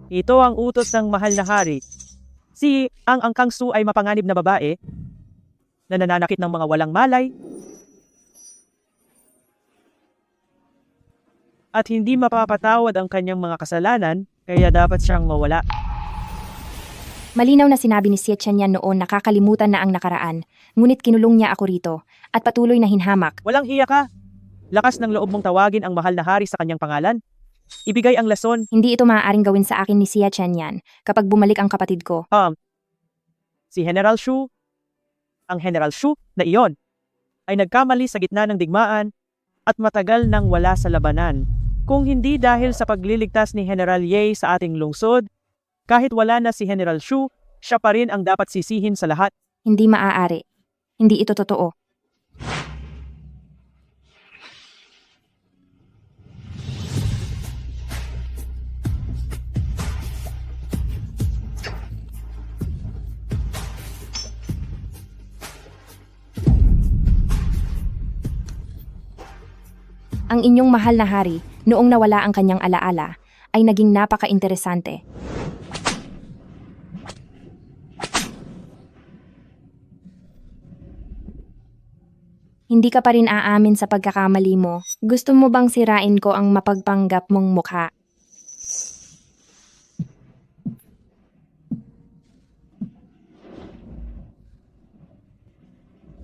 Ito ang utos ng mahal na hari. Si Ang Kang Su ay mapanganib na babae na nananakit ng mga walang malay at hindi mapapatawad ang kanyang mga kasalanan, kaya dapat siyang mawala. Malinaw na sinabi ni Xie Qianyan noon, nakakalimutan na ang nakaraan, ngunit kinulong niya ako rito, at patuloy na hinhamak. Walang hiya ka! Lakas ng loob mong tawagin ang mahal na hari sa kanyang pangalan. Ibigay ang lason. Hindi ito maaaring gawin sa akin ni Xie Qianyan kapag bumalik ang kapatid ko. Si General Shu, ang General Shu na iyon, ay nagkamali sa gitna ng digmaan at matagal nang wala sa labanan. Kung hindi dahil sa pagliligtas ni General Ye sa ating lungsod, kahit wala na si General Shu, siya pa rin ang dapat sisihin sa lahat. Hindi maaari. Hindi ito totoo. Ang inyong mahal na hari, noong nawala ang kanyang alaala, ay naging napaka-interesante. Hindi ka pa rin aamin sa pagkakamali mo. Gusto mo bang sirain ko ang mapagpanggap mong mukha?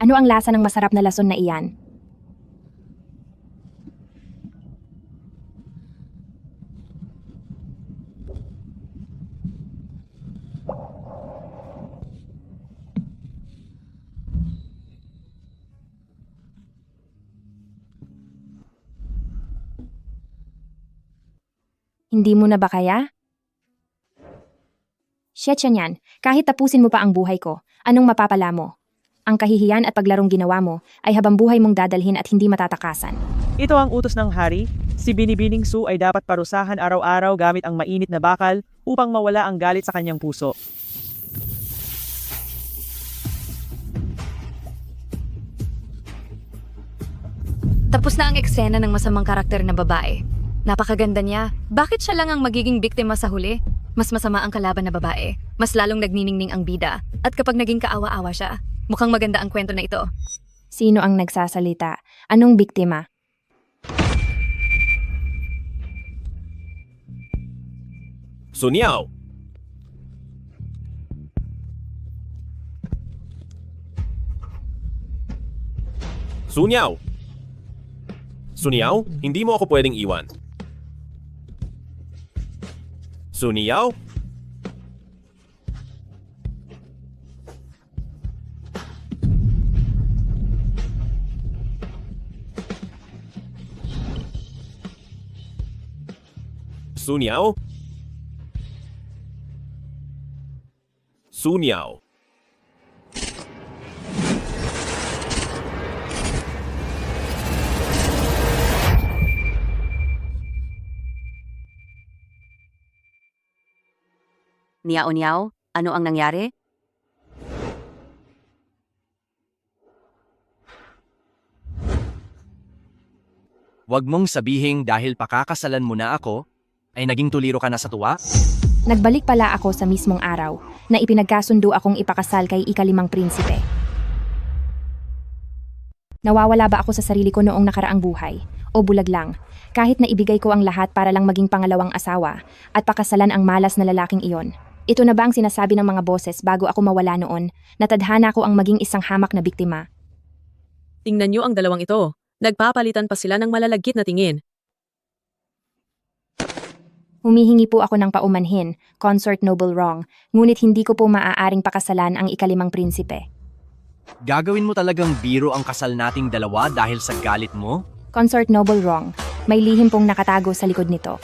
Ano ang lasa ng masarap na lason na iyan? Hindi mo na ba kaya? Xie Qianyan, kahit tapusin mo pa ang buhay ko, anong mapapala mo? Ang kahihiyan at paglarong ginawa mo ay habang buhay mong dadalhin at hindi matatakasan. Ito ang utos ng hari. Si Binibining Su ay dapat parusahan araw-araw gamit ang mainit na bakal upang mawala ang galit sa kanyang puso. Tapos na ang eksena ng masamang karakter na babae. Napakaganda niya. Bakit siya lang ang magiging biktima sa huli? Mas masama ang kalaban na babae. Mas lalong nagniningning ang bida. At kapag naging kaawa-awa siya, mukhang maganda ang kwento na ito. Sino ang nagsasalita? Anong biktima? Sun Yao! Sun Yao! Sun Yao, hindi mo ako pwedeng iwan. Sun Yao? Sun Yao? Sun Yao. Niao-niao, ano ang nangyari? Huwag mong sabihing dahil pakakasalan mo na ako, ay naging tuliro ka na sa tuwa? Nagbalik pala ako sa mismong araw na ipinagkasundo akong ipakasal kay ikalimang prinsipe. Nawawala ba ako sa sarili ko noong nakaraang buhay? O bulag lang, kahit na ibigay ko ang lahat para lang maging pangalawang asawa at pakasalan ang malas na lalaking iyon? Ito na ba ang sinasabi ng mga boses bago ako mawala noon, na tadhana ko ang maging isang hamak na biktima? Tingnan niyo ang dalawang ito. Nagpapalitan pa sila ng malalagkit na tingin. Humihingi po ako ng paumanhin, Consort Noble Wrong, ngunit hindi ko po maaaring pakasalan ang ikalimang prinsipe. Gagawin mo talagang biro ang kasal nating dalawa dahil sa galit mo? Consort Noble Wrong, may lihim pong nakatago sa likod nito.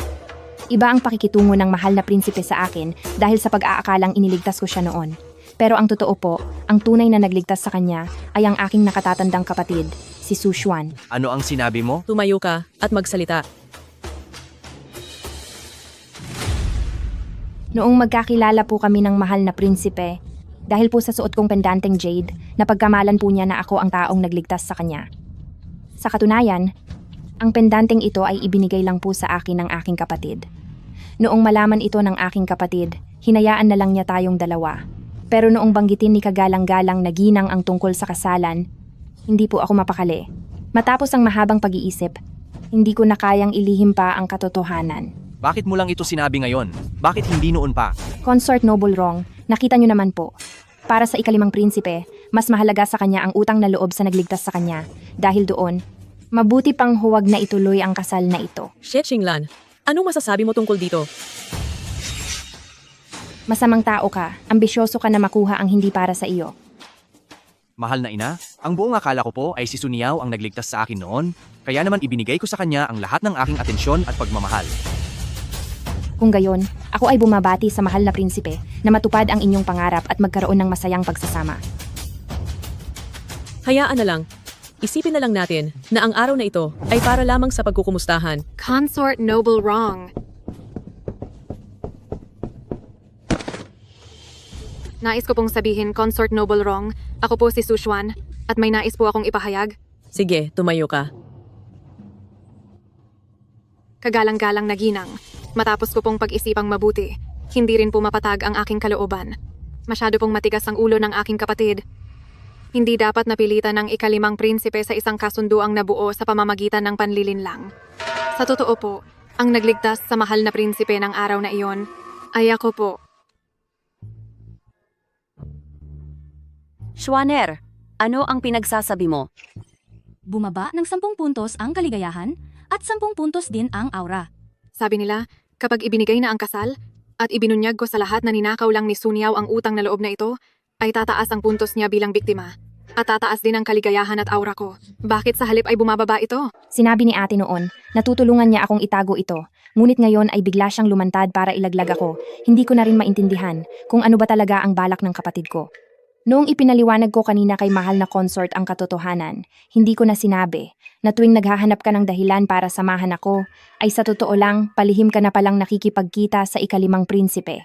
Iba ang pakikitungo ng mahal na prinsipe sa akin dahil sa pag-aakalang iniligtas ko siya noon. Pero ang totoo po, ang tunay na nagligtas sa kanya ay ang aking nakatatandang kapatid, si Su Xuan. Ano ang sinabi mo? Tumayo ka at magsalita. Noong magkakilala po kami ng mahal na prinsipe, dahil po sa suot kong pendanteng jade, napagkamalan po niya na ako ang taong nagligtas sa kanya. Sa katunayan, ang pendanteng ito ay ibinigay lang po sa akin ng aking kapatid. Noong malaman ito ng aking kapatid, hinayaan na lang niya tayong dalawa. Pero noong banggitin ni kagalang-galang na ginang ang tungkol sa kasalan, hindi po ako mapakali. Matapos ang mahabang pag-iisip, hindi ko na kayang ilihim pa ang katotohanan. Bakit mo lang ito sinabi ngayon? Bakit hindi noon pa? Consort Noble Wrong, nakita niyo naman po. Para sa ikalimang prinsipe, mas mahalaga sa kanya ang utang na loob sa nagligtas sa kanya. Dahil doon, mabuti pang huwag na ituloy ang kasal na ito. Xie Qinglan, anong masasabi mo tungkol dito? Masamang tao ka, ambisyoso ka na makuha ang hindi para sa iyo. Mahal na ina, ang buong akala ko po ay si Sun Yao ang nagligtas sa akin noon, kaya naman ibinigay ko sa kanya ang lahat ng aking atensyon at pagmamahal. Kung gayon, ako ay bumabati sa mahal na prinsipe na matupad ang inyong pangarap at magkaroon ng masayang pagsasama. Hayaan na lang. Isipin na lang natin na ang araw na ito ay para lamang sa pagkukumustahan. Consort Noble Wrong. Nais ko pong sabihin, Consort Noble Wrong, ako po si Su Xuan, at may nais po akong ipahayag. Sige, tumayo ka. Kagalang-galang na ginang. Matapos ko pong pag-isipang mabuti, hindi rin po mapatag ang aking kalooban. Masyado pong matigas ang ulo ng aking kapatid. Hindi dapat napilitan ng ikalimang prinsipe sa isang kasunduang nabuo sa pamamagitan ng panlilinlang. Sa totoo po, ang nagligtas sa mahal na prinsipe ng araw na iyon ay ako po. Xuaner, ano ang pinagsasabi mo? Bumaba ng 10 puntos ang kaligayahan at 10 puntos din ang aura. Sabi nila, kapag ibinigay na ang kasal at ibinunyag ko sa lahat na ninakaw lang ni Sun Yao ang utang na loob na ito, ay tataas ang puntos niya bilang biktima. At tataas din ang kaligayahan at aura ko. Bakit sa halip ay bumababa ito? Sinabi ni ate noon, natutulungan niya akong itago ito. Ngunit ngayon ay bigla siyang lumantad para ilaglag ako. Hindi ko na rin maintindihan kung ano ba talaga ang balak ng kapatid ko. Noong ipinaliwanag ko kanina kay mahal na consort ang katotohanan, hindi ko na sinabi na tuwing naghahanap ka ng dahilan para samahan ako, ay sa totoo lang, palihim ka na palang nakikipagkita sa ikalimang prinsipe.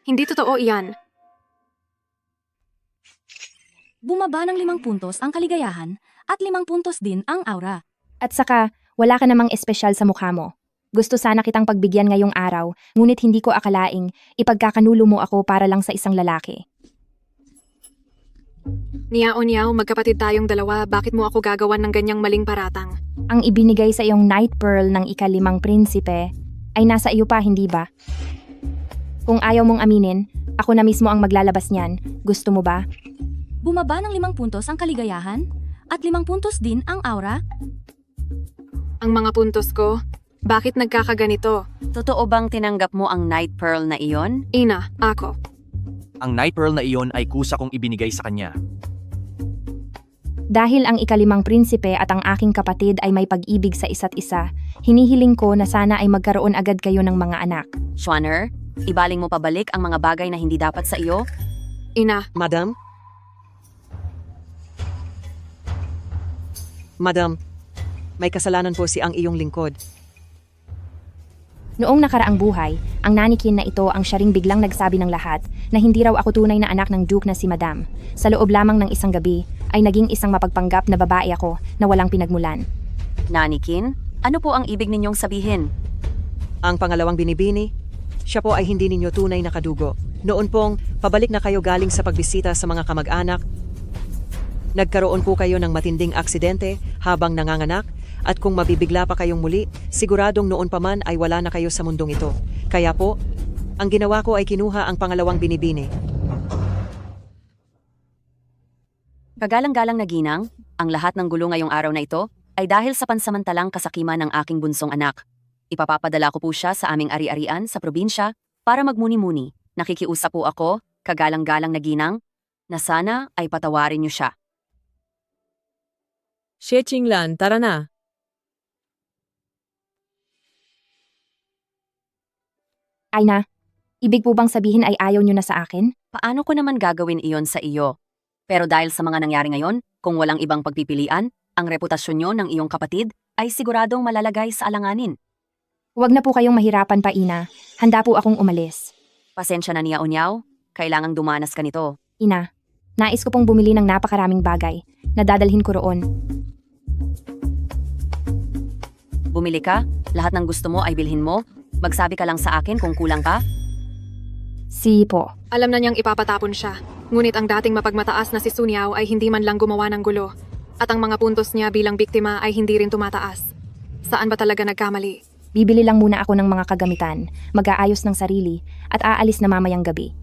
Hindi totoo iyan. Bumaba ng 5 puntos ang kaligayahan at 5 puntos din ang aura. At saka, wala ka namang espesyal sa mukha mo. Gusto sana kitang pagbigyan ngayong araw, ngunit hindi ko akalaing ipagkakanulo mo ako para lang sa isang lalaki. Niao, magkapatid tayong dalawa, bakit mo ako gagawan ng ganyang maling paratang? Ang ibinigay sa iyong night pearl ng ikalimang prinsipe ay nasa iyo pa, hindi ba? Kung ayaw mong aminin, ako na mismo ang maglalabas niyan. Gusto mo ba? Bumaba ng 5 puntos ang kaligayahan at 5 puntos din ang aura. Ang mga puntos ko, bakit nagkakaganito? Totoo bang tinanggap mo ang night pearl na iyon? Ina, ako. Ang night pearl na iyon ay kusa kong ibinigay sa kanya. Dahil ang ikalimang prinsipe at ang aking kapatid ay may pag-ibig sa isa't isa, hinihiling ko na sana ay magkaroon agad kayo ng mga anak. Xuaner, ibaling mo pabalik ang mga bagay na hindi dapat sa iyo? Ina, Madam? Madam, may kasalanan po si ang iyong lingkod. Noong nakaraang buhay, ang nanikin na ito ang siya ring biglang nagsabi ng lahat na hindi raw ako tunay na anak ng Duke na si Madam. Sa loob lamang ng isang gabi, ay naging isang mapagpanggap na babae ako na walang pinagmulan. Nanikin, ano po ang ibig ninyong sabihin? Ang pangalawang binibini, siya po ay hindi ninyo tunay na kadugo. Noon pong, pabalik na kayo galing sa pagbisita sa mga kamag-anak. Nagkaroon po kayo ng matinding aksidente habang nanganganak, at kung mabibigla pa kayong muli, siguradong noon pa man ay wala na kayo sa mundong ito. Kaya po, ang ginawa ko ay kinuha ang pangalawang binibini. Kagalang-galang na ginang, ang lahat ng gulo ngayong araw na ito ay dahil sa pansamantalang kasakiman ng aking bunsong anak. Ipapapadala ko po siya sa aming ari-arian sa probinsya para magmuni-muni. Nakikiusap po ako, kagalang-galang na ginang, na sana ay patawarin niyo siya. Xie Qinglan, tara na. Ay na, ibig po bang sabihin ay ayaw nyo na sa akin? Paano ko naman gagawin iyon sa iyo? Pero dahil sa mga nangyari ngayon, kung walang ibang pagpipilian, ang reputasyon niyo ng iyong kapatid ay siguradong malalagay sa alanganin. Huwag na po kayong mahirapan pa, Ina. Handa po akong umalis. Pasensya na niya-unyaw, kailangang dumanas ka nito. Ina, nais ko pong bumili ng napakaraming bagay na dadalhin ko roon. Bumili ka, lahat ng gusto mo ay bilhin mo, Magsabi ka lang sa akin kung kulang ka. Si po. Alam na niyang ipapatapon siya. Ngunit ang dating mapagmataas na si Sun Yao ay hindi man lang gumawa ng gulo. At ang mga puntos niya bilang biktima ay hindi rin tumataas. Saan ba talaga nagkamali? Bibili lang muna ako ng mga kagamitan, mag-aayos ng sarili, at aalis na mamayang gabi.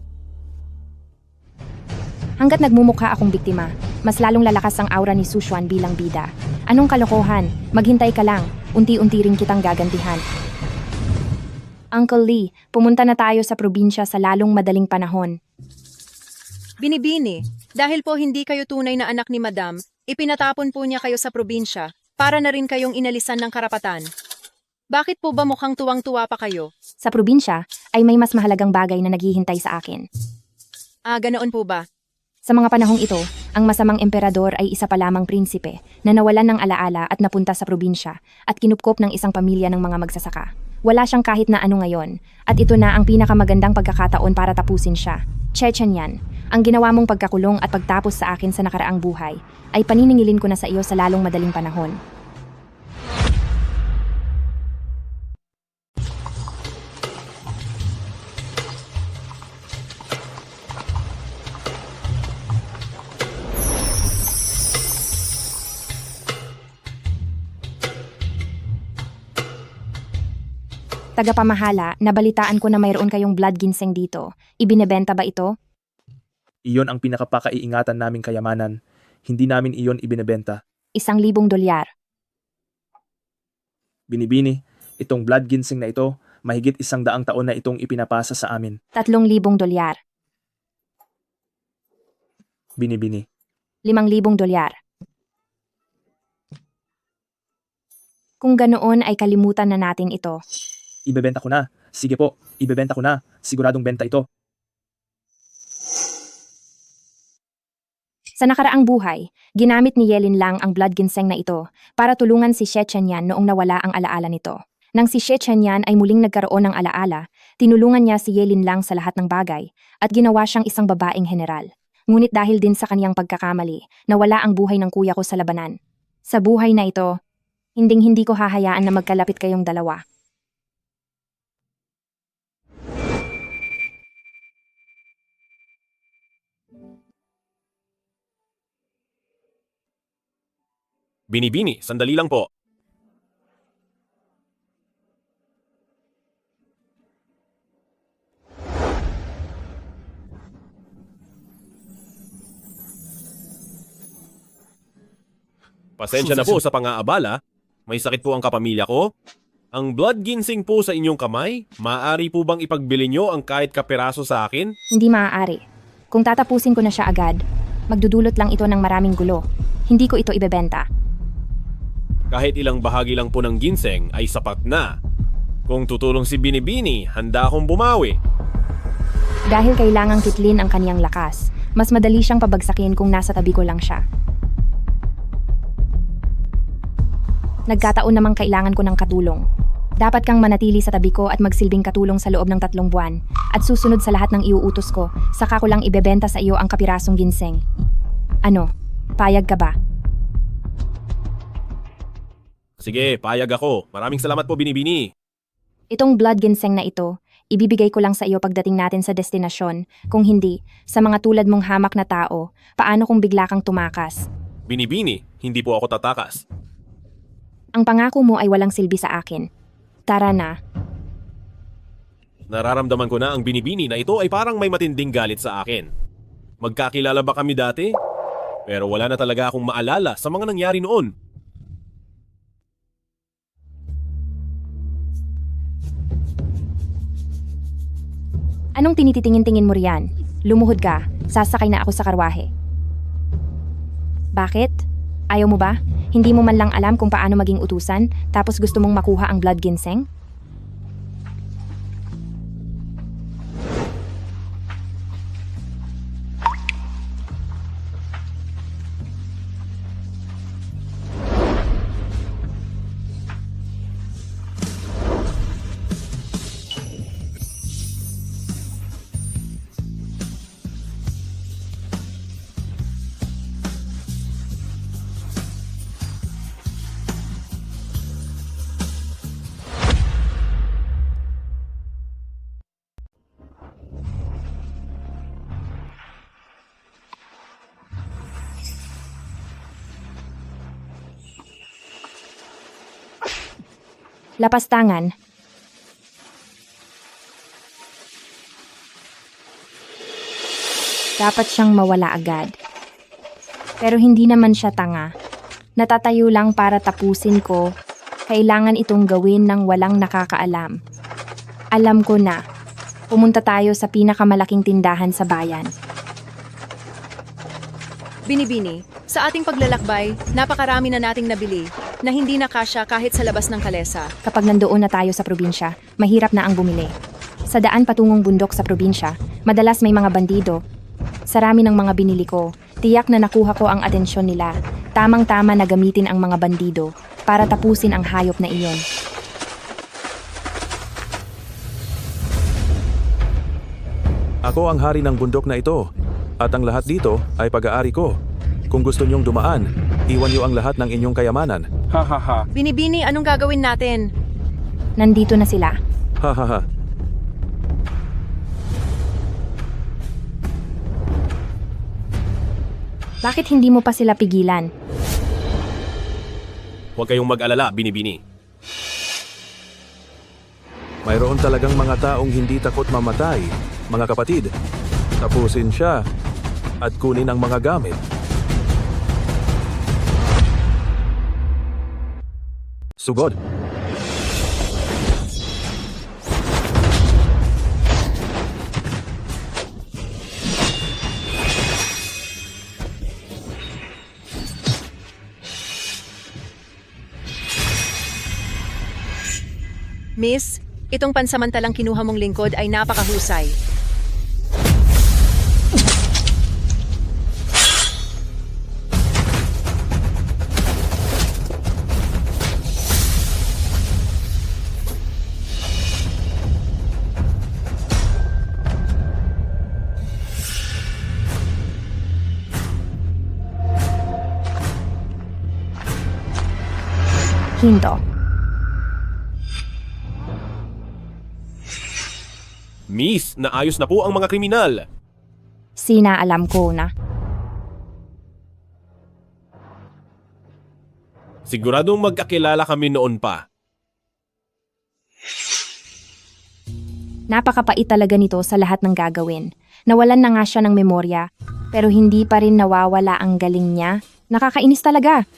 Hanggat nagmumukha akong biktima, mas lalong lalakas ang aura ni Sushuan bilang bida. Anong kalokohan? Maghintay ka lang, unti-unti rin kitang gagantihan. Uncle Lee, pumunta na tayo sa probinsya sa lalong madaling panahon. Binibini, dahil po hindi kayo tunay na anak ni Madam, ipinatapon po niya kayo sa probinsya para na rin kayong inalisan ng karapatan. Bakit po ba mukhang tuwang-tuwa pa kayo? Sa probinsya ay may mas mahalagang bagay na naghihintay sa akin. Ganoon po ba? Sa mga panahong ito, ang masamang emperador ay isa pa lamang prinsipe na nawalan ng alaala at napunta sa probinsya at kinupkop ng isang pamilya ng mga magsasaka. Wala siyang kahit na ano ngayon at ito na ang pinakamagandang pagkakataon para tapusin siya. Chechen yan. Ang ginawa mong pagkakulong at pagtapos sa akin sa nakaraang buhay ay paniningilin ko na sa iyo sa lalong madaling panahon. Tagapamahala, nabalitaan ko na mayroon kayong blood ginseng dito. Ibinebenta ba ito? Iyon ang pinakapakaiingatan naming kayamanan. Hindi namin iyon ibinebenta. $1,000. Binibini, itong blood ginseng na ito, mahigit 100 taon na itong ipinapasa sa amin. $3,000. Binibini. $5,000. Kung ganoon ay kalimutan na natin ito. Ibebenta ko na. Sige po, ibebenta ko na. Siguradong benta ito. Sa nakaraang buhay, ginamit ni Yelin lang ang blood ginseng na ito para tulungan si Xie Chenyan noong nawala ang alaala nito. Nang si Xie Chenyan ay muling nagkaroon ng alaala, tinulungan niya si Yelin lang sa lahat ng bagay at ginawa siyang isang babaeng general. Ngunit dahil din sa kaniyang pagkakamali, nawala ang buhay ng kuya ko sa labanan. Sa buhay na ito, hindi ko hahayaan na magkalapit kayong dalawa. Binibini, sandali lang po. Pasensya na po sa pang-aabala. May sakit po ang kapamilya ko. Ang blood ginseng po sa inyong kamay, maaari po bang ipagbili nyo ang kahit kapiraso sa akin? Hindi maaari. Kung tatapusin ko na siya agad, magdudulot lang ito ng maraming gulo. Hindi ko ito ibebenta. Kahit ilang bahagi lang po ng ginseng ay sapat na. Kung tutulong si Binibini, handa akong bumawi. Dahil kailangang kitlin ang kaniyang lakas, mas madali siyang pabagsakin kung nasa tabi ko lang siya. Nagkataon namang kailangan ko ng katulong. Dapat kang manatili sa tabi ko at magsilbing katulong sa loob ng 3 buwan. At susunod sa lahat ng iuutos ko, saka ko lang ibebenta sa iyo ang kapirasong ginseng. Ano, payag ka ba? Sige, payag ako. Maraming salamat po, Binibini. Itong blood ginseng na ito, ibibigay ko lang sa iyo pagdating natin sa destinasyon. Kung hindi, sa mga tulad mong hamak na tao, paano kung bigla kang tumakas? Binibini, hindi po ako tatakas. Ang pangako mo ay walang silbi sa akin. Tara na. Nararamdaman ko na ang Binibini na ito ay parang may matinding galit sa akin. Magkakilala ba kami dati? Pero wala na talaga akong maalala sa mga nangyari noon. Anong tinititingin-tingin mo riyan? Lumuhod ka, sasakay na ako sa karwahe. Bakit? Ayaw mo ba? Hindi mo man lang alam kung paano maging utusan, tapos gusto mong makuha ang blood ginseng? Lapastangan. Dapat siyang mawala agad. Pero hindi naman siya tanga. Natatayo lang para tapusin ko. Kailangan itong gawin ng walang nakakaalam. Alam ko na. Pumunta tayo sa pinakamalaking tindahan sa bayan. Binibini, sa ating paglalakbay, napakarami na nating nabili na hindi na kasya kahit sa labas ng kalesa. Kapag nandoon na tayo sa probinsya, mahirap na ang bumili. Sa daan patungong bundok sa probinsya, madalas may mga bandido. Sarami ng mga binili ko, tiyak na nakuha ko ang atensyon nila. Tamang-tama na gamitin ang mga bandido para tapusin ang hayop na iyon. Ako ang hari ng bundok na ito, at ang lahat dito ay pag-aari ko. Kung gusto niyong dumaan, iwan niyo ang lahat ng inyong kayamanan. Binibini, anong gagawin natin? Nandito na sila. Ha ha ha. Bakit hindi mo pa sila pigilan? Huwag kayong mag-alala, Binibini. Mayroon talagang mga taong hindi takot mamatay, mga kapatid. Tapusin siya at kunin ang mga gamit. Sugod. Miss, itong pansamantalang kinuha mong lingkod ay napakahusay. Hinto. Miss, naayos na po ang mga kriminal. Sinaalam ko na. Siguradong magkakilala kami noon pa. Napakapait talaga nito sa lahat ng gagawin. Nawalan na nga siya ng memorya, pero hindi pa rin nawawala ang galing niya. Nakakainis talaga.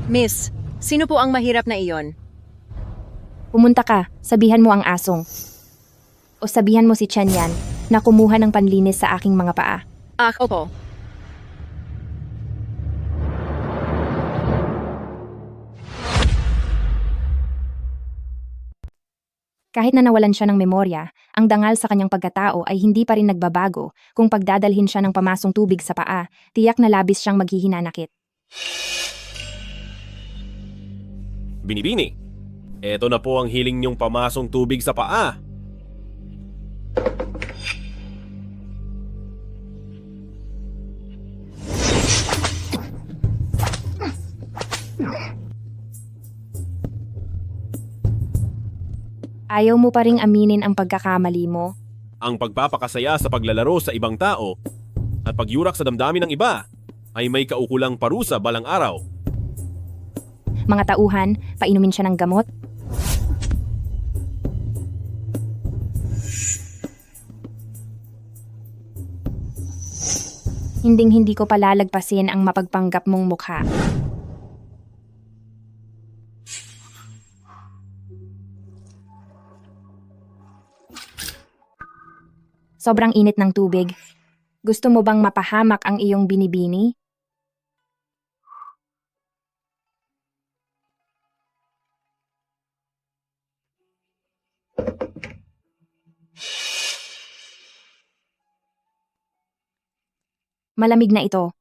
Miss, sino po ang mahirap na iyon? Pumunta ka, sabihan mo ang asong. O sabihan mo si Chen Yan na kumuha ng panlinis sa aking mga paa. Opo. Kahit na nawalan siya ng memorya, ang dangal sa kanyang pagkatao ay hindi pa rin nagbabago. Kung pagdadalhin siya ng pamasong tubig sa paa, tiyak na labis siyang maghihinanakit. Binibini, eto na po ang hiling niyong pamasong tubig sa paa. Ayaw mo pa ring aminin ang pagkakamali mo? Ang pagpapakasaya sa paglalaro sa ibang tao at pagyurak sa damdamin ng iba ay may kaukulang parusa balang araw. Mga tauhan, painumin siya ng gamot? Hinding-hindi ko palalagpasin ang mapagpanggap mong mukha. Sobrang init ng tubig. Gusto mo bang mapahamak ang iyong binibini? Malamig na ito.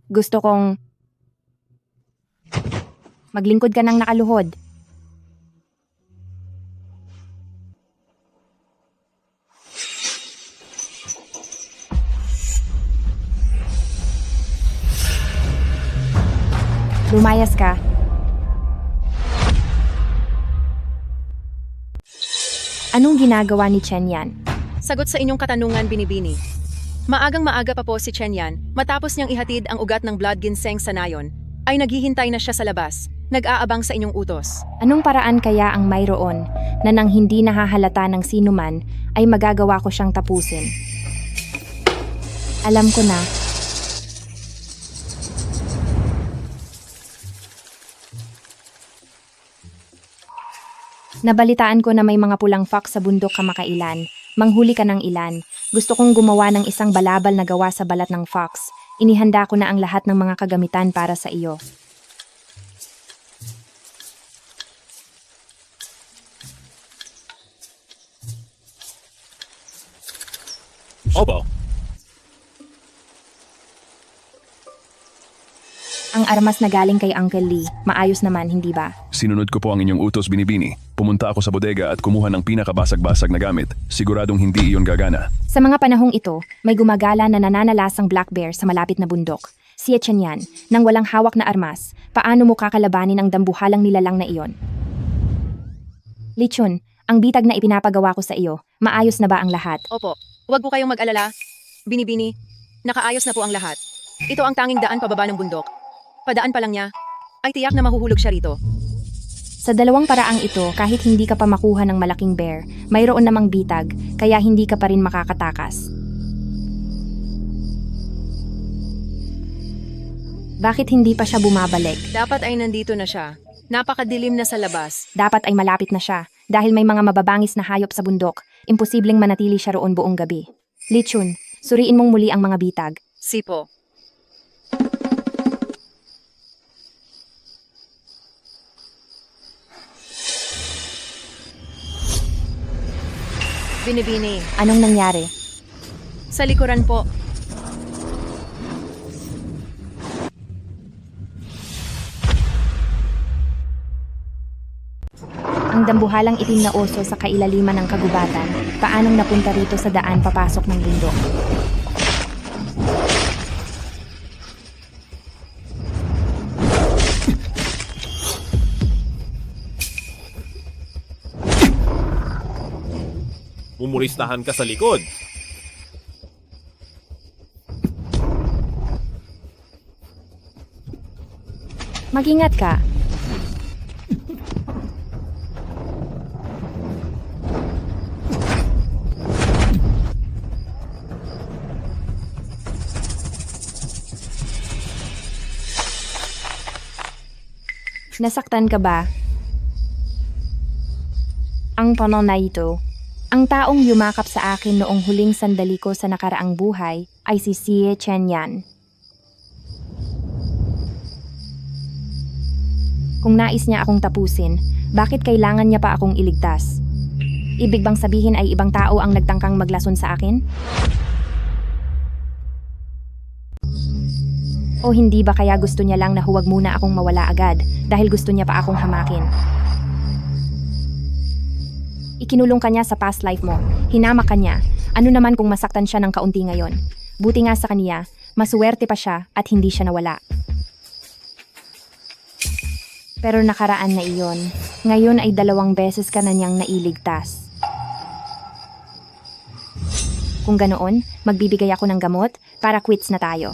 Gusto kong maglingkod ka ng nakaluhod. Lumayas ka. Anong ginagawa ni Chen Yan? Sagot sa inyong katanungan, Binibini. Maagang maaga pa po si Chen Yan, matapos niyang ihatid ang ugat ng blood ginseng sa nayon, ay naghihintay na siya sa labas, nag-aabang sa inyong utos. Anong paraan kaya ang mayroon na nang hindi nahahalata ng sinuman ay magagawa ko siyang tapusin? Alam ko na. Nabalitaan ko na may mga pulang fox sa bundok kamakailan. Manghuli ka ng ilan. Gusto kong gumawa ng isang balabal na gawa sa balat ng fox. Inihanda ko na ang lahat ng mga kagamitan para sa iyo. Opo. Ang armas na galing kay Uncle Lee. Maayos naman, hindi ba? Sinunod ko po ang inyong utos, Binibini. Pumunta ako sa bodega at kumuha ng pinakabasag-basag na gamit. Siguradong hindi iyon gagana. Sa mga panahong ito, may gumagala na nananalasang black bear sa malapit na bundok. Si Chen Yan, nang walang hawak na armas, paano mo kakalabanin ang dambuhalang nilalang na iyon? Lichun, ang bitag na ipinapagawa ko sa iyo, maayos na ba ang lahat? Opo, huwag po kayong mag-alala. Binibini, nakaayos na po ang lahat. Ito ang tanging daan pababa ng bundok. Padaan pa lang niya, ay tiyak na mahuhulog siya rito. Sa dalawang paraang ito, kahit hindi ka pa makuha ng malaking bear, mayroon namang bitag, kaya hindi ka pa rin makakatakas. Bakit hindi pa siya bumabalik? Dapat ay nandito na siya. Napakadilim na sa labas. Dapat ay malapit na siya, dahil may mga mababangis na hayop sa bundok. Imposibleng manatili siya roon buong gabi. Lichun, suriin mong muli ang mga bitag. Sipo. Binibini. Anong nangyari? Sa likuran po. Ang dambuhalang itim na oso sa kailaliman ng kagubatan, paanong napunta rito sa daan papasok ng bundok? Mumuristahan ka sa likod. Mag-ingat ka. Nasaktan ka ba? Ang panahon na ito, ang taong yumakap sa akin noong huling sandali ko sa nakaraang buhay ay si Xie Chen Yan. Kung nais niya akong tapusin, bakit kailangan niya pa akong iligtas? Ibig bang sabihin ay ibang tao ang nagtangkang maglason sa akin? O hindi ba kaya gusto niya lang na huwag muna akong mawala agad dahil gusto niya pa akong hamakin? Ikinulong ka niya sa past life mo. Hinamak ka niya. Ano naman kung masaktan siya ng kaunti ngayon? Buti nga sa kaniya, masuwerte pa siya at hindi siya nawala. Pero nakaraan na iyon. Ngayon ay 2 beses ka na niyang nailigtas. Kung ganoon, magbibigay ako ng gamot para quits na tayo.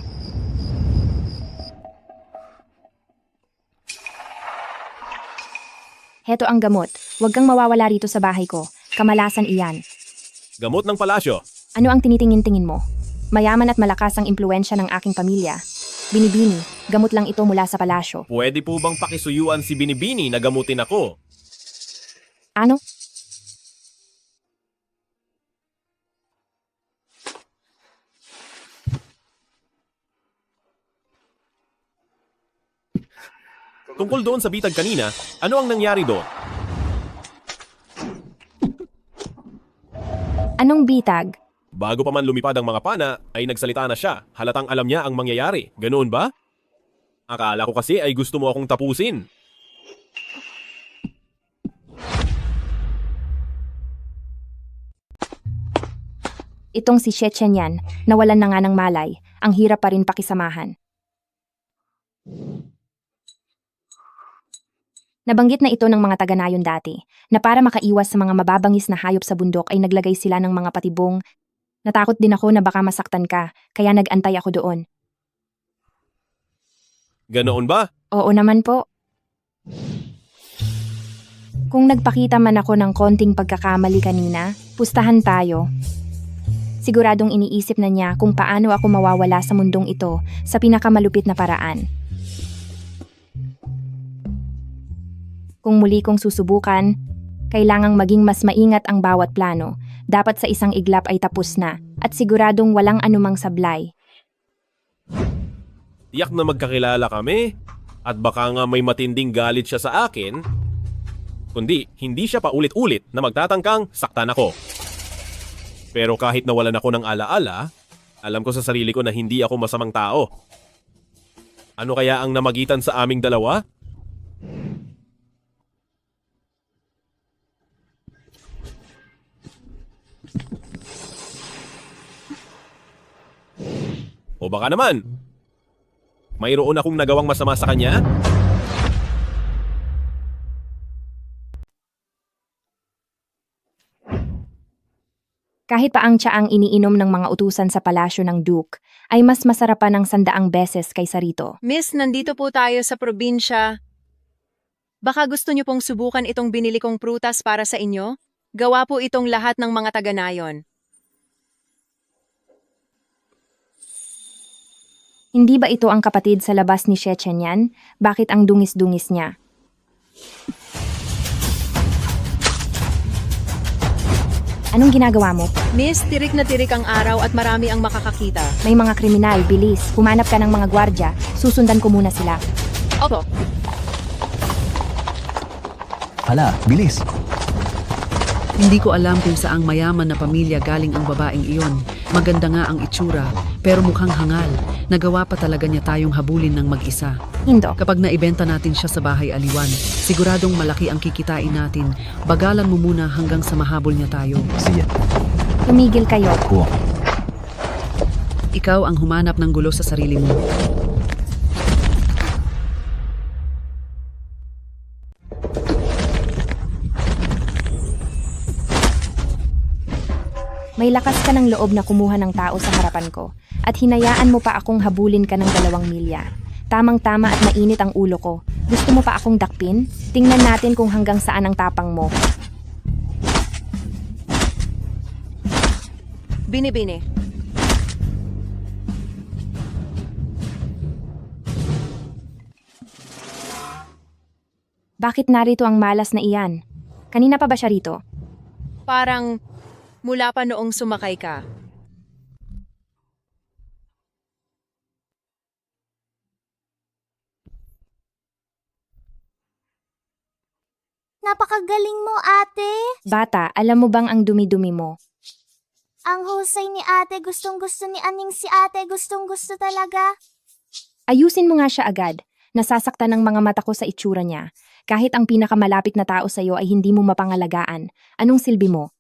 Heto ang gamot. Huwag kang mawawala rito sa bahay ko. Kamalasan iyan. Gamot ng palasyo. Ano ang tinitingin-tingin mo? Mayaman at malakas ang impluensya ng aking pamilya. Binibini, gamot lang ito mula sa palasyo. Pwede po bang pakisuyuan si Binibini na gamutin ako? Ano? Tungkol doon sa bitag kanina, ano ang nangyari doon? Anong bitag? Bago pa man lumipad ang mga pana, ay nagsalita na siya. Halatang alam niya ang mangyayari. Ganoon ba? Akala ko kasi ay gusto mo akong tapusin. Itong si Xie Chen Yan, nawalan na nga ng malay. Ang hirap pa rin pakisamahan. Nabanggit na ito ng mga taga-nayon dati, na para makaiwas sa mga mababangis na hayop sa bundok ay naglagay sila ng mga patibong. Natakot din ako na baka masaktan ka, kaya nag-antay ako doon. Ganoon ba? Oo naman po. Kung nagpakita man ako ng konting pagkakamali kanina, pustahan tayo. Siguradong iniisip na niya kung paano ako mawawala sa mundong ito sa pinakamalupit na paraan. Kung muli kong susubukan, kailangang maging mas maingat ang bawat plano. Dapat sa isang iglap ay tapos na at siguradong walang anumang sablay. Tiyak na magkakilala kami at baka nga may matinding galit siya sa akin, kundi hindi siya paulit-ulit na magtatangkang saktan ako. Pero kahit nawalan ako ng alaala, alam ko sa sarili ko na hindi ako masamang tao. Ano kaya ang namagitan sa aming dalawa? O baka naman, mayroon akong nagawang masama sa kanya? Kahit pa ang tsaang iniinom ng mga utusan sa palasyo ng Duke, ay mas masarapan ng 100 beses kaysa rito. Miss, nandito po tayo sa probinsya. Baka gusto niyo pong subukan itong binili kong prutas para sa inyo? Gawa po itong lahat ng mga taga-nayon. Hindi ba ito ang kapatid sa labas ni Shechenyan? Bakit ang dungis-dungis niya? Anong ginagawa mo? Miss, tirik na tirik ang araw at marami ang makakakita. May mga kriminal, bilis. Humanap ka ng mga gwardya. Susundan ko muna sila. Opo. Hala, bilis. Hindi ko alam kung saang mayaman na pamilya galing ang babaeng iyon. Maganda nga ang itsura, pero mukhang hangal. Nagawa pa talaga niya tayong habulin ng mag-isa. Hindo. Kapag naibenta natin siya sa bahay aliwan, siguradong malaki ang kikitain natin. Bagalan mo muna hanggang sa mahabol niya tayo. Siya. Tumigil kayo. Ko. Ikaw ang humanap ng gulo sa sarili mo. May lakas ka ng loob na kumuha ng tao sa harapan ko at hinayaan mo pa akong habulin ka ng 2 milya. Tamang-tama at mainit ang ulo ko. Gusto mo pa akong dakpin? Tingnan natin kung hanggang saan ang tapang mo. Bini-bini. Bakit narito ang malas na iyan? Kanina pa ba siya rito? Parang mula pa noong sumakay ka. Napakagaling mo, ate. Bata, alam mo bang ang dumi-dumi mo? Ang husay ni ate, gustong-gusto ni Aning si ate, gustong-gusto talaga. Ayusin mo nga siya agad. Nasasaktan ng mga mata ko sa itsura niya. Kahit ang pinakamalapit na tao sa iyo ay hindi mo mapangalagaan. Anong silbi mo?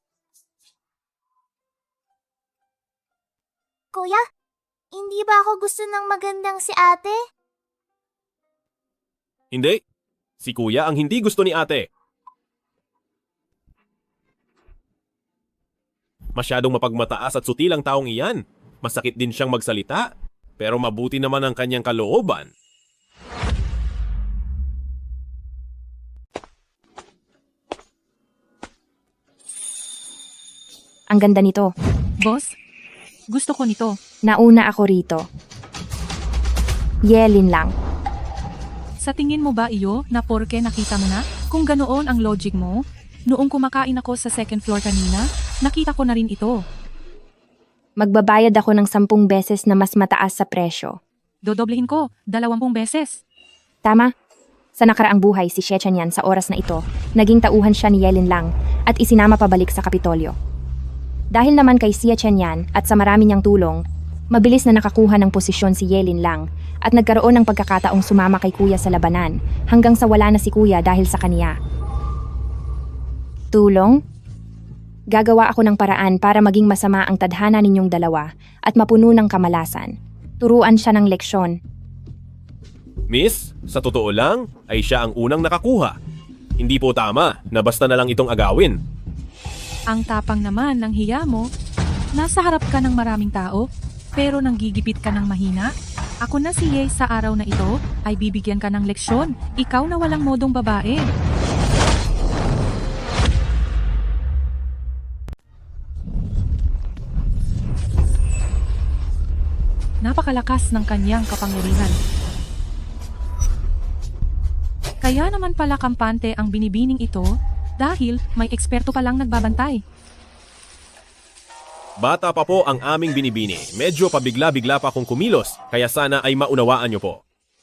Kuya, hindi ba ako gusto ng magandang si ate? Hindi. Si kuya ang hindi gusto ni ate. Masyadong mapagmataas at sutil ang taong iyan. Masakit din siyang magsalita, pero mabuti naman ang kanyang kalooban. Ang ganda nito. Boss, gusto ko nito. Nauna ako rito. Yelin lang. Sa tingin mo ba iyo na porke nakita mo na? Kung ganoon ang logic mo, noong kumakain ako sa second floor kanina, nakita ko na rin ito. Magbabayad ako ng 10 beses na mas mataas sa presyo. Dodoblehin ko, 20 beses. Tama? Sa nakaraang buhay si Shechenyan sa oras na ito, naging tauhan siya ni Yelin lang at isinama pabalik sa Kapitolyo. Dahil naman kay Xia Chenyan at sa marami niyang tulong, mabilis na nakakuha ng posisyon si Yelin lang at nagkaroon ng pagkakataong sumama kay kuya sa labanan hanggang sa wala na si kuya dahil sa kaniya. Tulong? Gagawa ako ng paraan para maging masama ang tadhana ninyong dalawa at mapuno ng kamalasan. Turuan siya ng leksyon. Miss, sa totoo lang, ay siya ang unang nakakuha. Hindi po tama na basta na lang itong agawin. Ang tapang naman ng hiya mo. Nasa harap ka ng maraming tao, pero nanggigipit ka ng mahina. Ako na si Ye sa araw na ito ay bibigyan ka ng leksyon. Ikaw na walang modong babae. Napakalakas ng kanyang kapangyarihan. Kaya naman pala kampante ang binibining ito dahil may eksperto palang nagbabantay. Bata pa po ang aming binibini. Medyo pabigla-bigla pa akong kumilos, kaya sana ay maunawaan niyo po.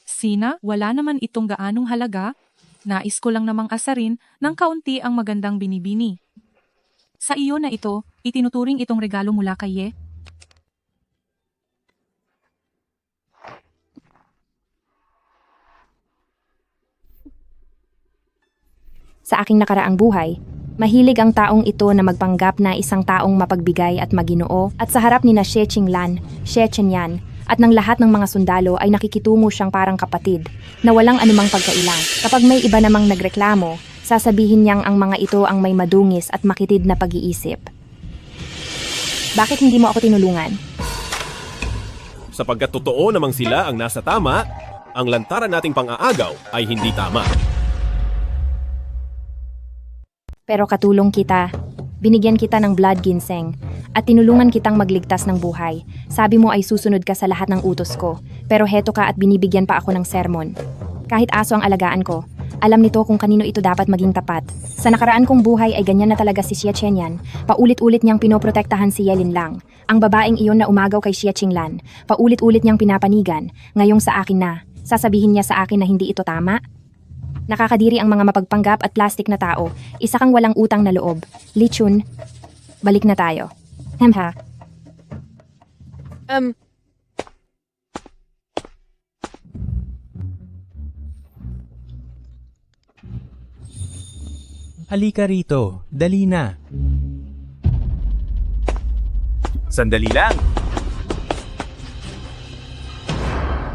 Sina, wala naman itong gaanong halaga. Nais ko lang namang asarin ng kaunti ang magandang binibini. Sa iyo na ito, itinuturing itong regalo mula kay Ye. Sa aking nakaraang buhay, mahilig ang taong ito na magpanggap na isang taong mapagbigay at maginoo at sa harap ni na Xie Qinglan, Xie Chenyan at ng lahat ng mga sundalo ay nakikitungo siyang parang kapatid na walang anumang pagkailang. Kapag may iba namang nagreklamo, sasabihin niyang ang mga ito ang may madungis at makitid na pag-iisip. Bakit hindi mo ako tinulungan? Sapagkat totoo namang sila ang nasa tama, ang lantaran nating pang-aagaw ay hindi tama. Pero katulong kita, binigyan kita ng blood ginseng, at tinulungan kitang magligtas ng buhay. Sabi mo ay susunod ka sa lahat ng utos ko, pero heto ka at binibigyan pa ako ng sermon. Kahit aso ang alagaan ko, alam nito kung kanino ito dapat maging tapat. Sa nakaraan kong buhay ay ganyan na talaga si Xie Chenyan, paulit-ulit niyang pinoprotektahan si Yelin Lang. Ang babaeng iyon na umagaw kay Xie Qinglan, paulit-ulit niyang pinapanigan, ngayong sa akin na, sasabihin niya sa akin na hindi ito tama? Nakakadiri ang mga mapagpanggap at plastik na tao. Isa kang walang utang na loob. Lichun, balik na tayo. Hemha. Halika rito, dali na. Sandali lang.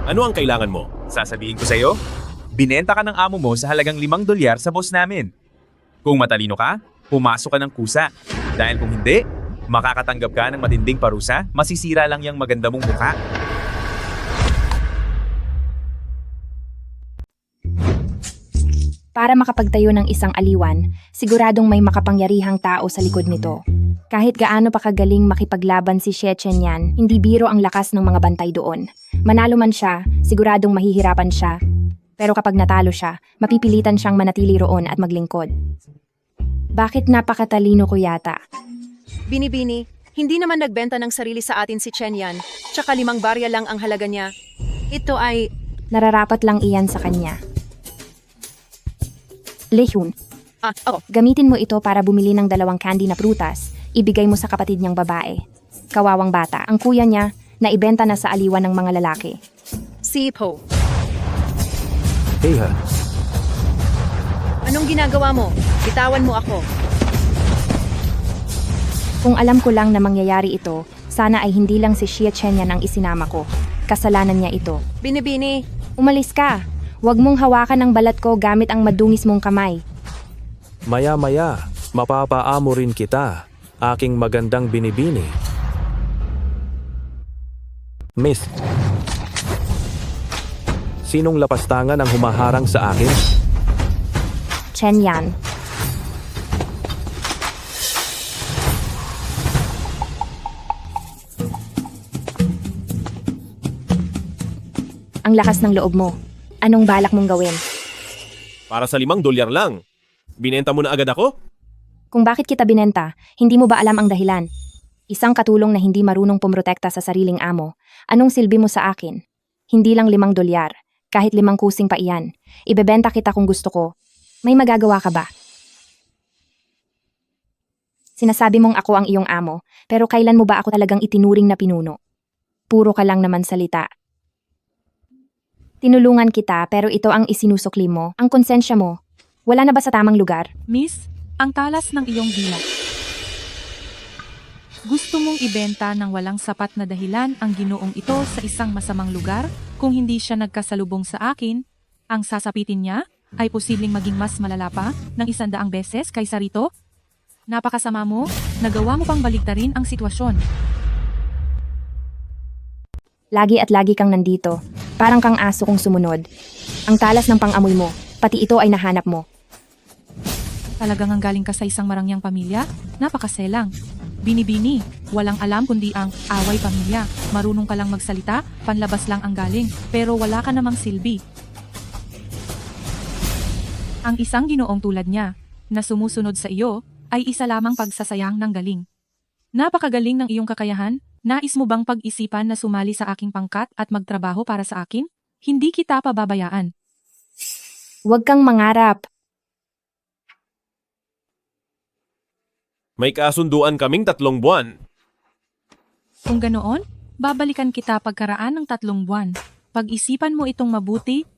Ano ang kailangan mo? Sasabihin ko sa'yo, binenta ka ng amo mo sa halagang $5 sa boss namin. Kung matalino ka, pumasok ka ng kusa. Dahil kung hindi, makakatanggap ka ng matinding parusa, masisira lang yung maganda mong mukha. Para makapagtayo ng isang aliwan, siguradong may makapangyarihang tao sa likod nito. Kahit gaano pa kagaling makipaglaban si Xie Chenyan, hindi biro ang lakas ng mga bantay doon. Manalo man siya, siguradong mahihirapan siya. Pero kapag natalo siya, mapipilitan siyang manatili roon at maglingkod. Bakit napakatalino ko yata? Binibini, hindi naman nagbenta ng sarili sa atin si Chenyan, tsaka 5 barya lang ang halaga niya. Ito ay... Nararapat lang iyan sa kanya. Lehun, gamitin mo ito para bumili ng 2 candy na prutas, ibigay mo sa kapatid niyang babae. Kawawang bata, ang kuya niya, na ibenta na sa aliwan ng mga lalaki. Si Po. Eha, Anong ginagawa mo? Bitawan mo ako. Kung alam ko lang na mangyayari ito, sana ay hindi lang si Xie Chenyan ang isinama ko. Kasalanan niya ito. Binibini. Umalis ka. Huwag mong hawakan ang balat ko gamit ang madungis mong kamay. maya-maya, mapapaamo rin kita, aking magandang binibini. Miss, sinong lapastangan ang humaharang sa akin? Chenyan. Ang lakas ng loob mo. Anong balak mong gawin? Para sa $5 lang. Binenta mo na agad ako? Kung bakit kita binenta, hindi mo ba alam ang dahilan? Isang katulong na hindi marunong pumrotekta sa sariling amo. Anong silbi mo sa akin? Hindi lang $5. Kahit 5 kusing pa iyan. Ibebenta kita kung gusto ko. May magagawa ka ba? Sinasabi mong ako ang iyong amo, pero kailan mo ba ako talagang itinuring na pinuno? Puro ka lang naman salita. Tinulungan kita pero ito ang isinusukli mo. Ang konsensya mo, wala na ba sa tamang lugar? Miss, ang talas ng iyong dila. Gusto mong ibenta ng walang sapat na dahilan ang ginoong ito sa isang masamang lugar? Kung hindi siya nagkasalubong sa akin, ang sasapitin niya, ay posibleng maging mas malala pa ng 100 beses kaysa rito? Napakasama mo, nagawa mo pang baligtarin ang sitwasyon. Lagi at lagi kang nandito. Parang kang aso kong sumunod. Ang talas ng pang-amoy mo, pati ito ay nahanap mo. Talagang ang galing ka sa isang marangyang pamilya? Napakaselang. Binibini, walang alam kundi ang away pamilya. Marunong ka lang magsalita, panlabas lang ang galing, pero wala ka namang silbi. Ang isang ginoong tulad niya, na sumusunod sa iyo, ay isa lamang pagsasayang ng galing. Napakagaling ng iyong kakayahan, nais mo bang pag-isipan na sumali sa aking pangkat at magtrabaho para sa akin? Hindi kita pababayaan. Huwag kang mangarap. May kasunduan kaming 3 buwan. Kung ganoon, babalikan kita pagkaraan ng 3 buwan. Pag-isipan mo itong mabuti,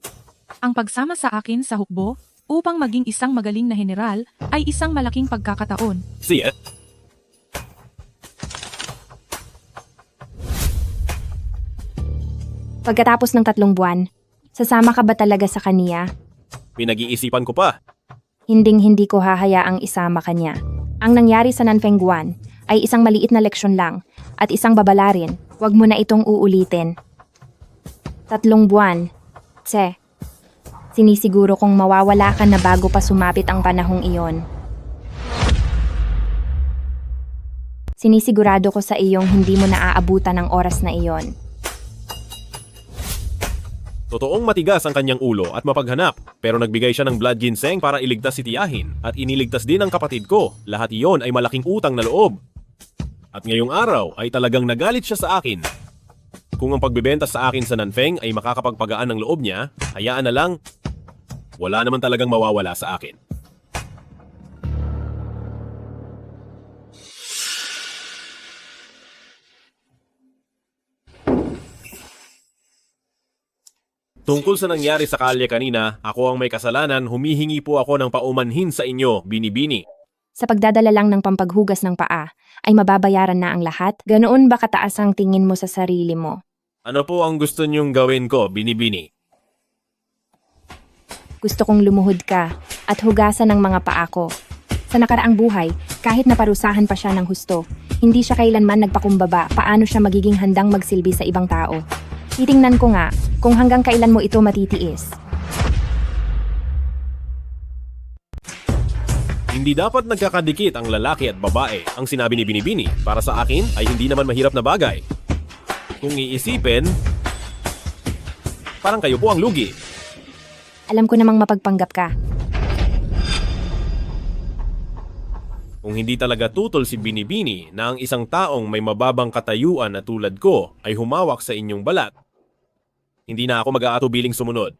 ang pagsama sa akin sa hukbo, upang maging isang magaling na general, ay isang malaking pagkakataon. Siya? Pagkatapos ng 3 buwan, sasama ka ba talaga sa kaniya? Pinag-iisipan ko pa. Hinding-hindi ko hahayaang isama kanya. Ang nangyari sa Nanfengguan ay isang maliit na leksyon lang at isang babala rin. Huwag mo na itong uulitin. 3 buwan. Tse. Sinisiguro kong mawawala ka na bago pa sumapit ang panahong iyon. Sinisigurado ko sa iyong hindi mo naaabutan ang oras na iyon. Totoong matigas ang kanyang ulo at mapaghanap, pero nagbigay siya ng blood ginseng para iligtas si Tiyahin at iniligtas din ang kapatid ko. Lahat iyon ay malaking utang na loob. At ngayong araw ay talagang nagalit siya sa akin. Kung ang pagbebenta sa akin sa Nanfeng ay makakapagpagaan ng loob niya, hayaan na lang. Wala naman talagang mawawala sa akin. Tungkol sa nangyari sa kalye kanina, ako ang may kasalanan, humihingi po ako ng paumanhin sa inyo, Binibini. Sa pagdadala lang ng pampaghugas ng paa, ay mababayaran na ang lahat? Ganoon ba kataas ang tingin mo sa sarili mo? Ano po ang gusto niyong gawin ko, Binibini? Gusto kong lumuhod ka at hugasan ng mga paa ko. Sa nakaraang buhay, kahit naparusahan pa siya ng husto, hindi siya kailanman nagpakumbaba paano siya magiging handang magsilbi sa ibang tao. Titingnan ko nga kung hanggang kailan mo ito matitiis. Hindi dapat nagkakadikit ang lalaki at babae. Ang sinabi ni Binibini, para sa akin ay hindi naman mahirap na bagay. Kung iisipin, parang kayo po ang lugi. Alam ko namang mapagpanggap ka. Kung hindi talaga tutol si Binibini na ang isang taong may mababang katayuan na tulad ko ay humawak sa inyong balat, hindi na ako mag-aatubiling sumunod.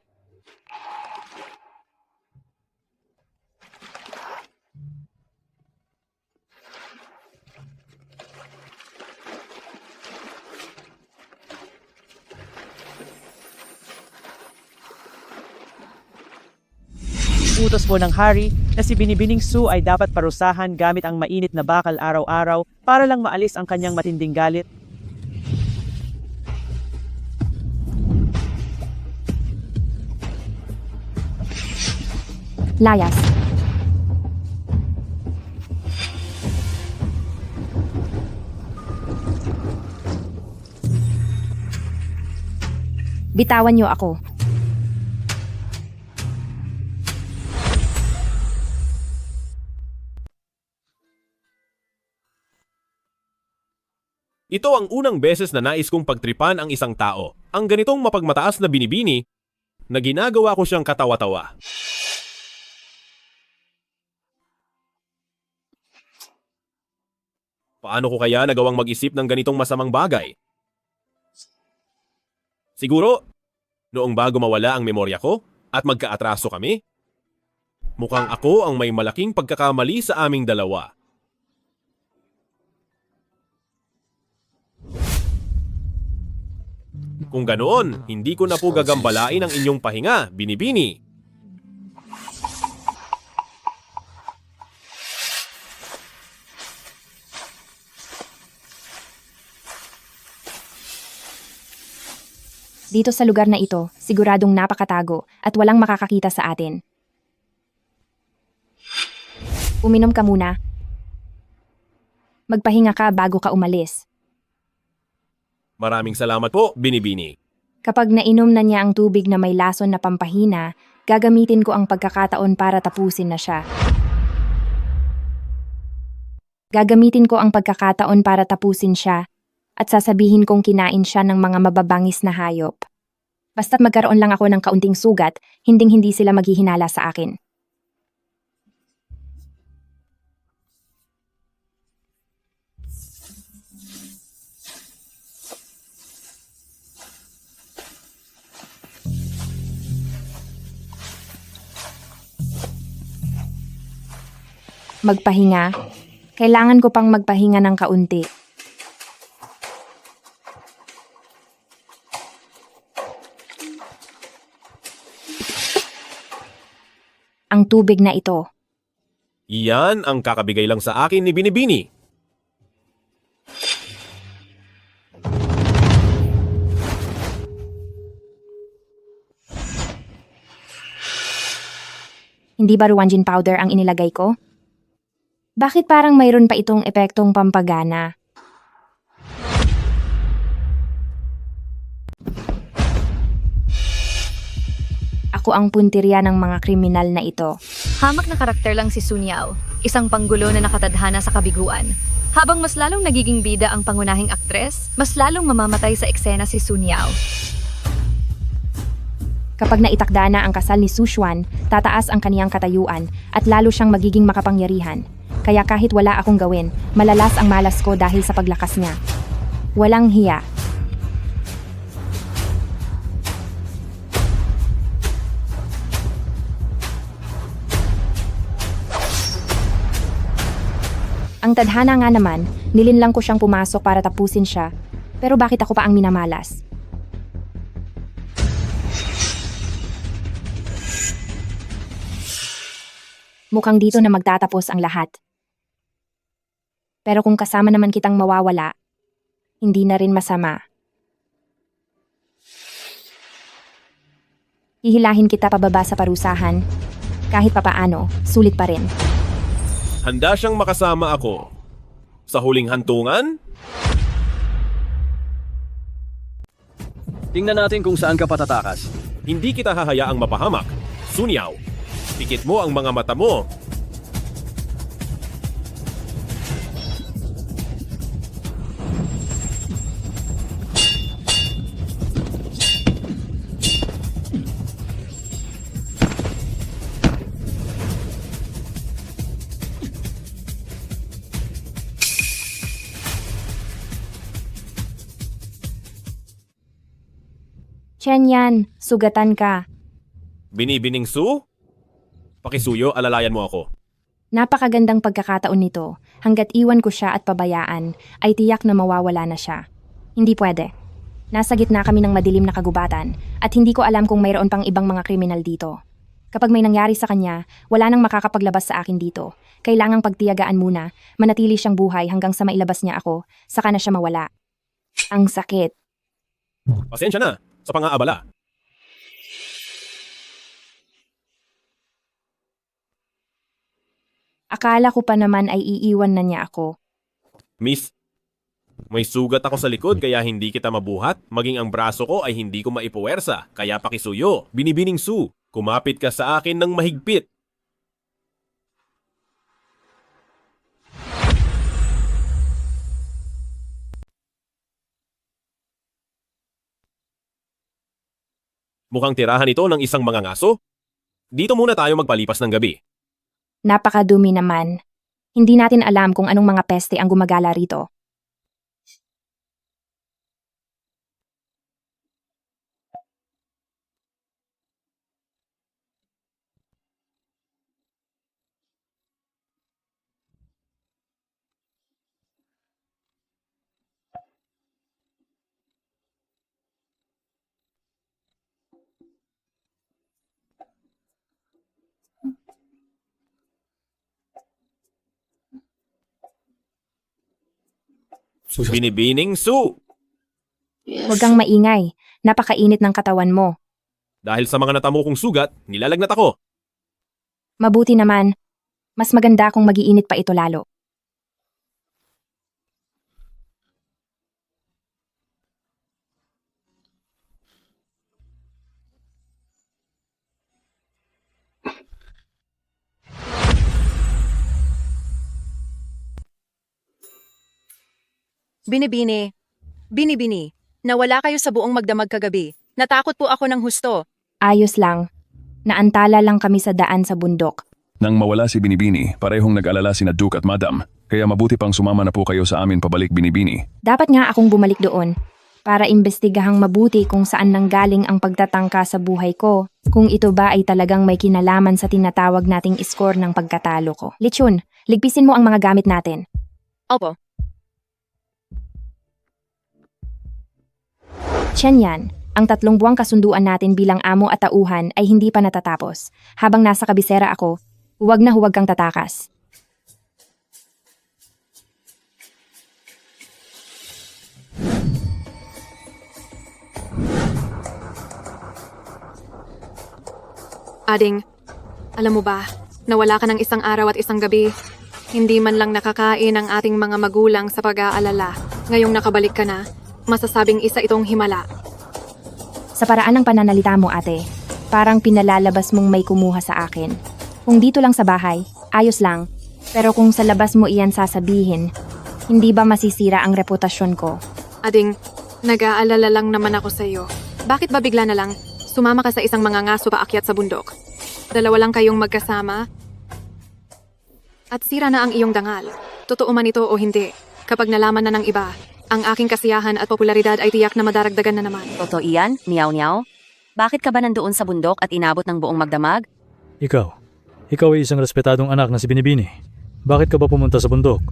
Utos po ng hari na si Binibining Su ay dapat parusahan gamit ang mainit na bakal araw-araw para lang maalis ang kanyang matinding galit. Layas. Bitawan niyo ako. Ito ang unang beses na nais kong pagtripan ang isang tao. Ang ganitong mapagmataas na Binibini na ginagawa ko siyang katawa-tawa. Paano ko kaya nagawang mag-isip ng ganitong masamang bagay? Siguro, noong bago mawala ang memorya ko at magkaatraso kami, mukhang ako ang may malaking pagkakamali sa aming dalawa. Kung ganoon, hindi ko na po gagambalain ang inyong pahinga, Binibini. Dito sa lugar na ito, siguradong napakatago at walang makakakita sa atin. Uminom ka muna. Magpahinga ka bago ka umalis. Maraming salamat po, Binibini. Kapag nainom na niya ang tubig na may lason na pampahina, gagamitin ko ang pagkakataon para tapusin na siya. Gagamitin ko ang pagkakataon para tapusin siya at sasabihin kong kinain siya ng mga mababangis na hayop. Basta't magkaroon lang ako ng kaunting sugat, hinding-hindi sila maghihinala sa akin. Magpahinga. Kailangan ko pang magpahinga ng kaunti. Ang tubig na ito. Iyan ang kakabigay lang sa akin ni Binibini. Hindi ba Ruanjin powder ang inilagay ko? Bakit parang mayroon pa itong epektong pampagana? Ako ang puntirya ng mga kriminal na ito. Hamak na karakter lang si Sun Yao, isang panggulo na nakatadhana sa kabiguan. Habang mas lalong nagiging bida ang pangunahing aktres, mas lalong mamamatay sa eksena si Sun Yao. Kapag naitakda na ang kasal ni Su Xuan, tataas ang kaniyang katayuan at lalo siyang magiging makapangyarihan. Kaya kahit wala akong gawin, malalas ang malas ko dahil sa paglakas niya. Walang hiya. Ang tadhana nga naman, nilinlang ko siyang pumasok para tapusin siya. Pero bakit ako pa ang minamalas? Mukhang dito na magtatapos ang lahat. Pero kung kasama naman kitang mawawala, hindi na rin masama. Hihilahin kita pababa sa parusahan. Kahit papaano, sulit pa rin. Handa siyang makasama ako sa huling hantungan? Tingnan natin kung saan ka patatakas. Hindi kita hahayaang mapahamak. Sun Yao, pikit mo ang mga mata mo. Chen Yan, sugatan ka. Binibining Su? Pakisuyo, alalayan mo ako. Napakagandang pagkakataon nito. Hanggat iwan ko siya at pabayaan, ay tiyak na mawawala na siya. Hindi pwede. Nasa gitna kami ng madilim na kagubatan at hindi ko alam kung mayroon pang ibang mga kriminal dito. Kapag may nangyari sa kanya, wala nang makakapaglabas sa akin dito. Kailangang pagtiyagaan muna, manatili siyang buhay hanggang sa mailabas niya ako, saka na siya mawala. Ang sakit. Pasensya na sa pang-aabala. Akala ko pa naman ay iiwan na niya ako. Miss, may sugat ako sa likod kaya hindi kita mabuhat. Maging ang braso ko ay hindi ko maipuwersa. Kaya pakisuyo. Binibining Su, kumapit ka sa akin ng mahigpit. Mukhang tirahan ito ng isang mga ngaso. Dito muna tayo magpalipas ng gabi. Napakadumi naman. Hindi natin alam kung anong mga peste ang gumagala rito. Binibining Su! Huwag kang maingay. Napakainit ng katawan mo. Dahil sa mga natamo kong sugat, nilalagnat ako. Mabuti naman. Mas maganda kung magiinit pa ito lalo. Binibini. Binibini. Nawala kayo sa buong magdamag kagabi. Natakot po ako ng husto. Ayos lang. Naantala lang kami sa daan sa bundok. Nang mawala si Binibini, parehong nag-alala sina Duke at Madam. Kaya mabuti pang sumama na po kayo sa amin pabalik Binibini. Dapat nga akong bumalik doon para imbestigahang mabuti kung saan nanggaling ang pagtatangka sa buhay ko. Kung ito ba ay talagang may kinalaman sa tinatawag nating score ng pagkatalo ko. Lechon, ligpisin mo ang mga gamit natin. Opo. Chenyan, ang 3 buwang kasunduan natin bilang amo at tauhan ay hindi pa natatapos. Habang nasa kabisera ako, huwag na huwag kang tatakas. Ading, alam mo ba, nawala ka ng isang araw at isang gabi. Hindi man lang nakakain ang ating mga magulang sa pag-aalala. Ngayong nakabalik ka na, masasabing isa itong himala. Sa paraan ng pananalita mo, ate, parang pinalalabas mong may kumuha sa akin. Kung dito lang sa bahay, ayos lang. Pero kung sa labas mo iyan sasabihin, hindi ba masisira ang reputasyon ko? Ading, nag-aalala lang naman ako sa iyo. Bakit ba bigla na lang sumama ka sa isang mga ngaso paakyat sa bundok? 2 lang kayong magkasama? At sira na ang iyong dangal. Totoo man ito o hindi, kapag nalaman na ng iba, ang aking kasiyahan at popularidad ay tiyak na madaragdagan na naman. Totoo iyan, niyaw-niyaw? Bakit ka ba nandoon sa bundok at inabot ng buong magdamag? Ikaw ay isang respetadong anak na si Binibini. Bakit ka ba pumunta sa bundok?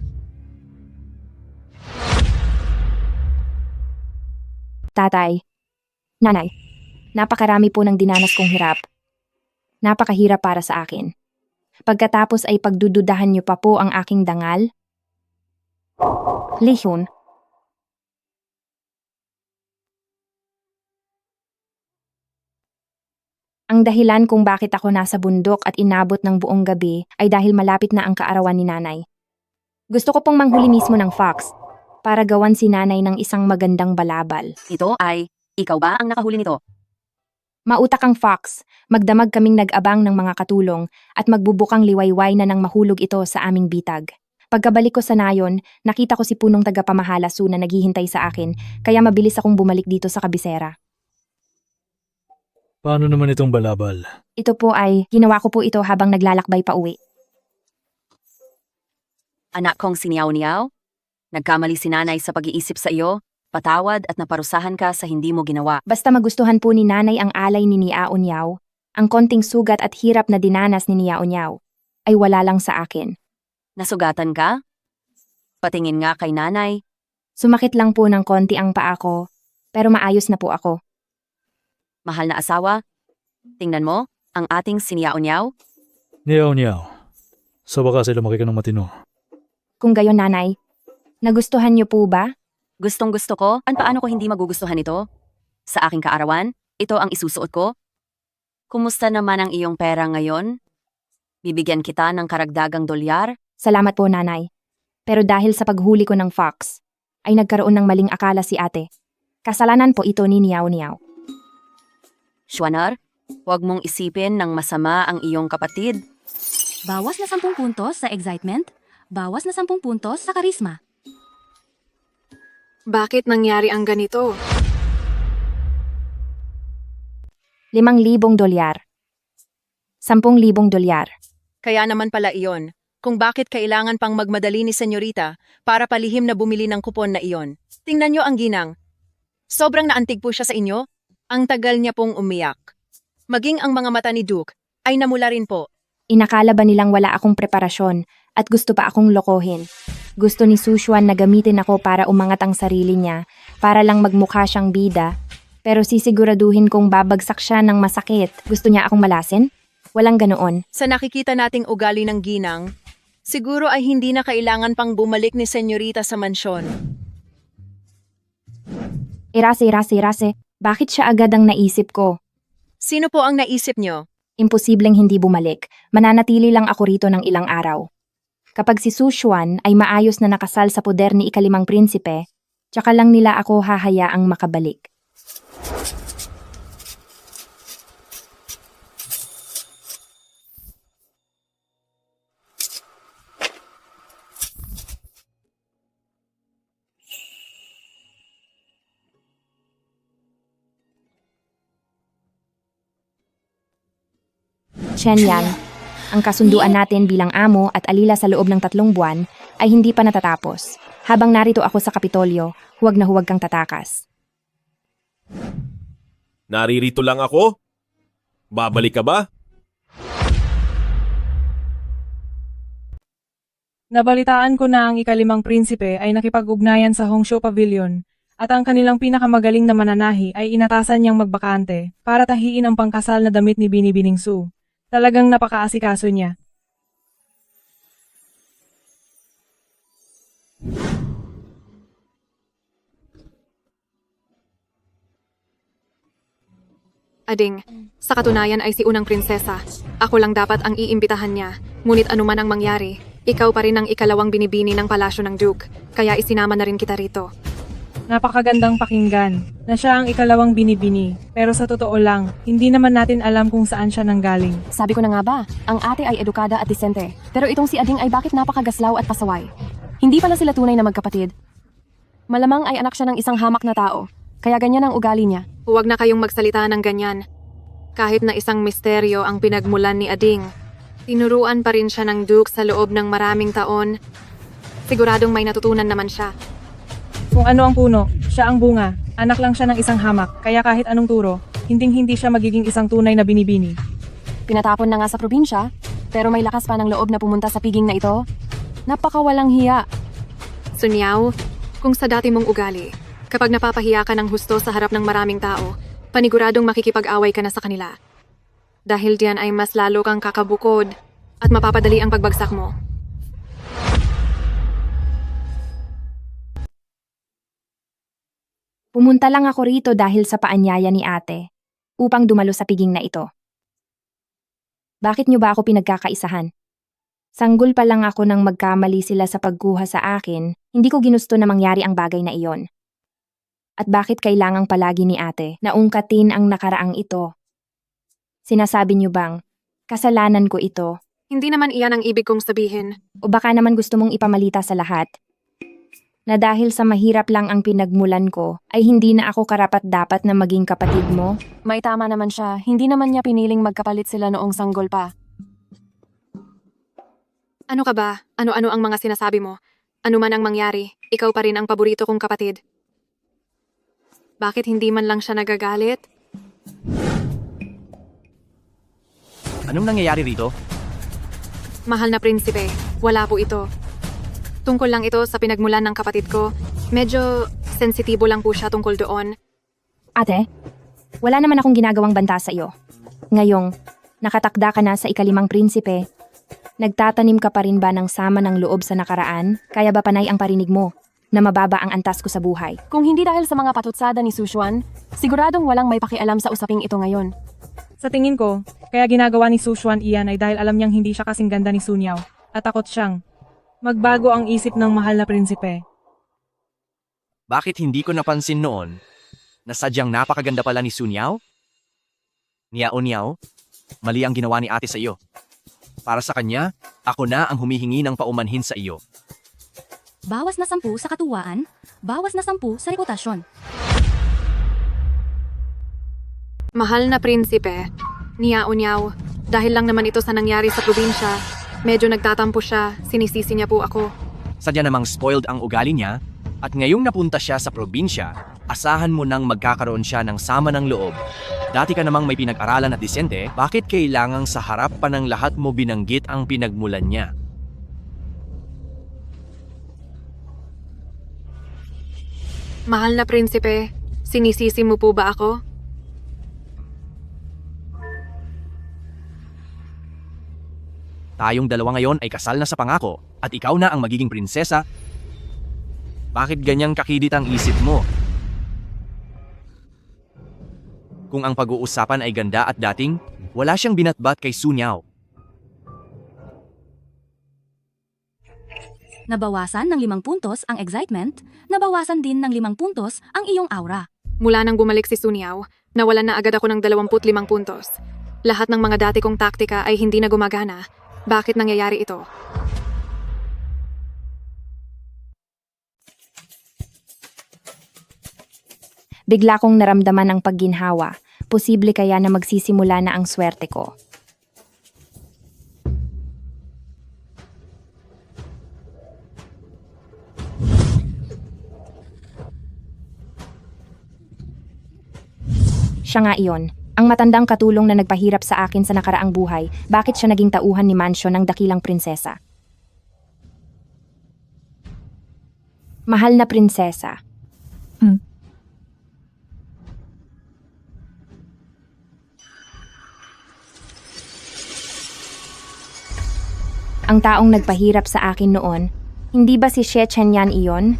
Tatay, nanay, napakarami po ng dinanas kong hirap. Napakahirap para sa akin. Pagkatapos ay pagdududahan niyo pa po ang aking dangal? Lihon. Ang dahilan kung bakit ako nasa bundok at inabot ng buong gabi ay dahil malapit na ang kaarawan ni nanay. Gusto ko pong manghuli mismo ng fox para gawan si nanay ng isang magandang balabal. Ikaw ba ang nakahuli nito? Mautak ang fox, magdamag kaming nag-abang ng mga katulong at magbubukang liwayway na nang mahulog ito sa aming bitag. Pagkabalik ko sa nayon, nakita ko si punong tagapamahala Su na naghihintay sa akin, kaya mabilis akong bumalik dito sa kabisera. Paano naman itong balabal? Ito po ay, ginawa ko po ito habang naglalakbay pa uwi. Anak kong siniyaw-niyaw? Nagkamali si nanay sa pag-iisip sa iyo? Patawad at naparusahan ka sa hindi mo ginawa. Basta magustuhan po ni nanay ang alay ni Niyaonyaw, ang konting sugat at hirap na dinanas ni Niyaonyaw ay wala lang sa akin. Nasugatan ka? Patingin nga kay nanay. Sumakit lang po ng konti ang paa ko, pero maayos na po ako. Mahal na asawa, tingnan mo, ang ating siniyaw-niyaw. Niyaw-niyaw. Sa wakas ay lumaki ka ng matino. Kung gayon nanay, nagustuhan niyo po ba? Gustong-gusto ko, paano ko hindi magugustuhan ito? Sa aking kaarawan, ito ang isusuot ko. Kumusta naman ang iyong pera ngayon? Bibigyan kita ng karagdagang $1. Salamat po nanay. Pero dahil sa paghuli ko ng fox, ay nagkaroon ng maling akala si ate. Kasalanan po ito ni Niyaw-niyaw. Schwaner, huwag mong isipin ng masama ang iyong kapatid. Bawas na 10 puntos sa excitement, bawas na 10 puntos sa karisma. Bakit nangyari ang ganito? $5,000. $10,000. Kaya naman pala iyon, kung bakit kailangan pang magmadali ni senyorita para palihim na bumili ng kupon na iyon. Tingnan nyo ang ginang. Sobrang naantig po siya sa inyo. Ang tagal niya pong umiyak. Maging ang mga mata ni Duke ay namula rin po. Inakala ba nilang wala akong preparasyon at gusto pa akong lokohin? Gusto ni Sushuan na gamitin ako para umangat ang sarili niya, para lang magmukha siyang bida. Pero sisiguraduhin kong babagsak siya ng masakit. Gusto niya akong malasin? Walang ganoon. Sa nakikita nating ugali ng ginang, siguro ay hindi na kailangan pang bumalik ni senyorita sa mansyon. Irase. Bakit siya agad ang naisip ko? Sino po ang naisip nyo? Imposibleng hindi bumalik. Mananatili lang ako rito ng ilang araw. Kapag si Su Xuan ay maayos na nakasal sa poder ni ikalimang prinsipe, tsaka lang nila ako hahayaang makabalik. Chen Yang, ang kasunduan natin bilang amo at alila sa loob ng 3 buwan ay hindi pa natatapos. Habang narito ako sa Kapitolyo, huwag na huwag kang tatakas. Naririto lang ako? Babalik ka ba? Nabalitaan ko na ang ikalimang prinsipe ay nakipag-ugnayan sa Hongshu Pavilion at ang kanilang pinakamagaling na mananahi ay inatasan niyang magbakante para tahiin ang pangkasal na damit ni Binibining Su. Talagang napakaasikaso niya. Ading, sa katunayan ay si unang prinsesa. Ako lang dapat ang iimbitahan niya. Ngunit anuman ang mangyari, ikaw pa rin ang ikalawang binibini ng palasyo ng Duke, kaya isinama na rin kita rito. Napakagandang pakinggan na siya ang ikalawang binibini. Pero sa totoo lang, hindi naman natin alam kung saan siya nanggaling. Sabi ko na nga ba, ang ate ay edukada at disente. Pero itong si Ading ay bakit napakagaslaw at pasaway. Hindi pala sila tunay na magkapatid. Malamang ay anak siya ng isang hamak na tao. Kaya ganyan ang ugali niya. Huwag na kayong magsalita ng ganyan. Kahit na isang misteryo ang pinagmulan ni Ading, tinuruan pa rin siya ng Duke sa loob ng maraming taon. Siguradong may natutunan naman siya. Kung ano ang puno, siya ang bunga. Anak lang siya ng isang hamak, kaya kahit anong turo, hinding-hindi siya magiging isang tunay na binibini. Pinatapon na nga sa probinsya, pero may lakas pa ng loob na pumunta sa piging na ito. Napakawalang hiya. Sun Yao, kung sa dati mong ugali, kapag napapahiya ka ng husto sa harap ng maraming tao, paniguradong makikipag-away ka na sa kanila. Dahil diyan ay mas lalo kang kakabukod at mapapadali ang pagbagsak mo. Pumunta lang ako rito dahil sa paanyaya ni ate, upang dumalo sa piging na ito. Bakit niyo ba ako pinagkakaisahan? Sanggol pa lang ako nang magkamali sila sa pagkuha sa akin, hindi ko ginusto na mangyari ang bagay na iyon. At bakit kailangang palagi ni ate na ungkatin ang nakaraang ito? Sinasabi niyo bang, kasalanan ko ito? Hindi naman iyan ang ibig kong sabihin. O baka naman gusto mong ipamalita sa lahat? Na dahil sa mahirap lang ang pinagmulan ko, ay hindi na ako karapat-dapat na maging kapatid mo? May tama naman siya, hindi naman niya piniling magkapalit sila noong sanggol pa. Ano ka ba? Ano-ano ang mga sinasabi mo? Ano man ang mangyari, ikaw pa rin ang paborito kong kapatid. Bakit hindi man lang siya nagagalit? Anong nangyayari rito? Mahal na prinsipe, wala po ito. Tungkol lang ito sa pinagmulan ng kapatid ko. Medyo sensitibo lang po siya tungkol doon. Ate, wala naman akong ginagawang banta sa iyo. Ngayong, nakatakda ka na sa ikalimang prinsipe, nagtatanim ka pa rin ba ng sama ng loob sa nakaraan? Kaya ba panay ang parinig mo na mababa ang antas ko sa buhay? Kung hindi dahil sa mga patutsada ni Su Xuan, siguradong walang may pakialam sa usaping ito ngayon. Sa tingin ko, kaya ginagawa ni Su Xuan iyan ay dahil alam niyang hindi siya kasing ganda ni Sun Yao at takot siyang magbago ang isip ng mahal na prinsipe. Bakit hindi ko napansin noon na sadyang napakaganda pala ni Sun Yao? Niao, mali ang ginawa ni ate sa iyo. Para sa kanya, ako na ang humihingi ng paumanhin sa iyo. Bawas na 10 sa katuwaan, bawas na 10 sa reputasyon. Mahal na prinsipe, Niao, dahil lang naman ito sa nangyari sa probinsya, medyo nagtatampo siya, sinisisi niya po ako. Sadya namang spoiled ang ugali niya at ngayong napunta siya sa probinsya, asahan mo nang magkakaroon siya ng sama ng loob. Dati ka namang may pinag-aralan at disente, bakit kailangang sa harap pa ng lahat mo binanggit ang pinagmulan niya? Mahal na prinsipe, sinisisi mo po ba ako? Tayong dalawa ngayon ay kasal na sa pangako at ikaw na ang magiging prinsesa. Bakit ganyang kakidit ang isip mo? Kung ang pag-uusapan ay ganda at dating, Wala siyang binatbat kay Su Niao. Nabawasan ng 5 puntos ang excitement, nabawasan din ng 5 puntos ang iyong aura. Mula nang bumalik si Suniao, nawalan na agad ako ng 25 puntos. Lahat ng mga dati kong taktika ay hindi na gumagana. Bakit nangyayari ito? Bigla kong naramdaman ang pagginhawa. Posible kaya na magsisimula na ang swerte ko. Siya nga iyon, ang matandang katulong na nagpahirap sa akin sa nakaraang buhay. Bakit siya naging tauhan ni Mansion ng dakilang prinsesa? Mahal na prinsesa. Ang taong nagpahirap sa akin noon, hindi ba si Xie Chenyan iyon?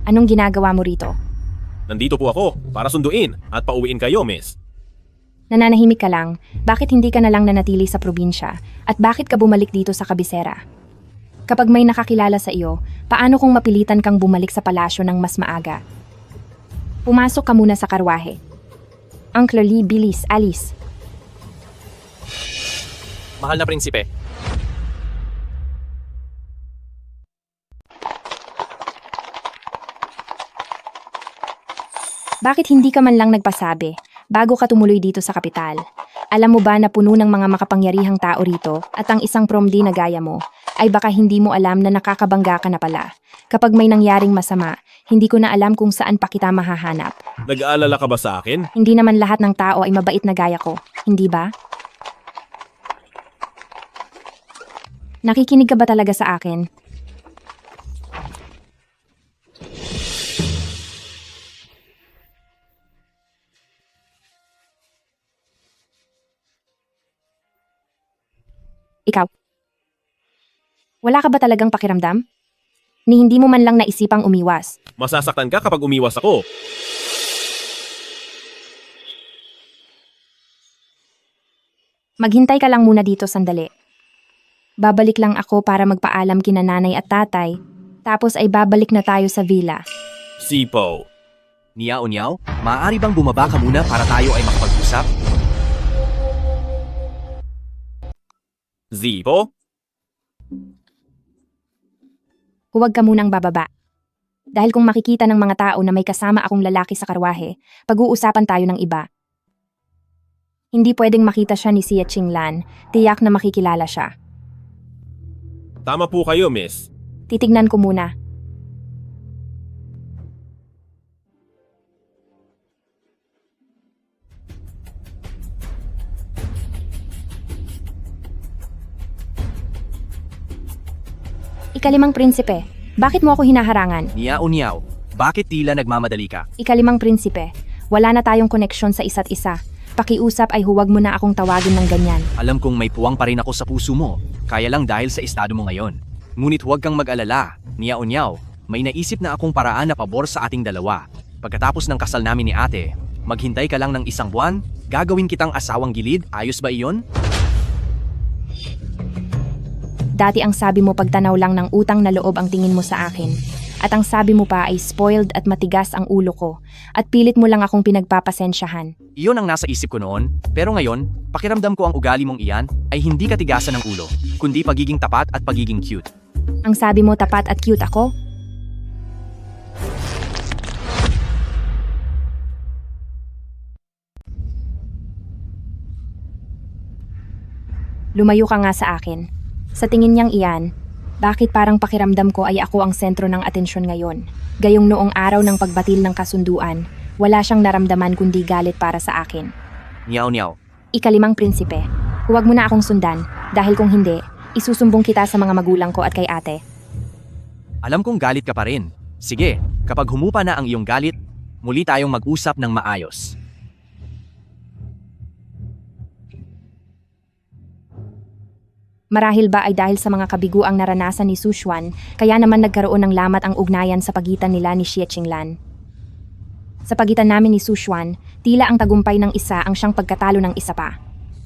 Anong ginagawa mo rito? Nandito po ako para sunduin at pauwiin kayo, miss. Nananahimik ka lang, bakit hindi ka na lang nanatili sa probinsya? At bakit ka bumalik dito sa kabisera? Kapag may nakakilala sa iyo, paano kung mapilitan kang bumalik sa palasyo ng mas maaga? Pumasok ka muna sa karwahe. Uncle Lee, bilis, alis. Mahal na prinsipe. Bakit hindi ka man lang nagpasabi bago ka tumuloy dito sa kapital? Alam mo ba na puno ng mga makapangyarihang tao rito at ang isang promdi na gaya mo ay baka hindi mo alam na nakakabangga ka na pala. Kapag may nangyaring masama, hindi ko na alam kung saan pa kita mahahanap. Nag-aalala ka ba sa akin? Hindi naman lahat ng tao ay mabait na gaya ko, hindi ba? Nakikinig ka ba talaga sa akin? Ikaw? Wala ka ba talagang pakiramdam? Ni hindi mo man lang naisipang umiwas. Masasaktan ka kapag umiwas ako. Maghintay ka lang muna dito sandali. Babalik lang ako para magpaalam kina nanay at tatay, tapos ay babalik na tayo sa villa. Sipo. Niao, maaari bang bumaba ka muna para tayo ay makapag-usap? Zipo? Huwag ka munang bababa. Dahil kung makikita ng mga tao na may kasama akong lalaki sa karwahe, pag-uusapan tayo ng iba. Hindi pwedeng makita siya ni Xie Qinglan, tiyak na makikilala siya. Tama po kayo, miss. Titignan ko muna. Ikalimang prinsipe, bakit mo ako hinaharangan? Niao, bakit tila nagmamadali ka? Ikalimang prinsipe, wala na tayong koneksyon sa isa't isa. Pakiusap ay huwag mo na akong tawagin ng ganyan. Alam kong may puwang pa rin ako sa puso mo, kaya lang dahil sa estado mo ngayon. Ngunit huwag kang mag-alala, Niao, may naisip na akong paraan na pabor sa ating dalawa. Pagkatapos ng kasal namin ni ate, maghintay ka lang ng 1 buwan, gagawin kitang asawang gilid, ayos ba iyon? Dati ang sabi mo pagtanaw lang ng utang na loob ang tingin mo sa akin. At ang sabi mo pa ay spoiled at matigas ang ulo ko. At pilit mo lang akong pinagpapasensyahan. Iyon ang nasa isip ko noon, pero ngayon, pakiramdam ko ang ugali mong iyan ay hindi katigasan ng ulo, kundi pagiging tapat at pagiging cute. Ang sabi mo tapat at cute ako? Lumayo ka nga sa akin. Sa tingin niyang iyan, bakit parang pakiramdam ko ay ako ang sentro ng atensyon ngayon? Gayong noong araw ng pagbatil ng kasunduan, wala siyang naramdaman kundi galit para sa akin. Niao. Ikalimang prinsipe, huwag mo na akong sundan dahil kung hindi, isusumbong kita sa mga magulang ko at kay ate. Alam kong galit ka pa rin. Sige, kapag humupa na ang iyong galit, muli tayong mag-usap ng maayos. Marahil ba ay dahil sa mga kabiguang naranasan ni Su Xuan, kaya naman nagkaroon ng lamat ang ugnayan sa pagitan nila ni Xie Qinglan. Sa pagitan namin ni Su Xuan, Tila ang tagumpay ng isa ang siyang pagkatalo ng isa pa.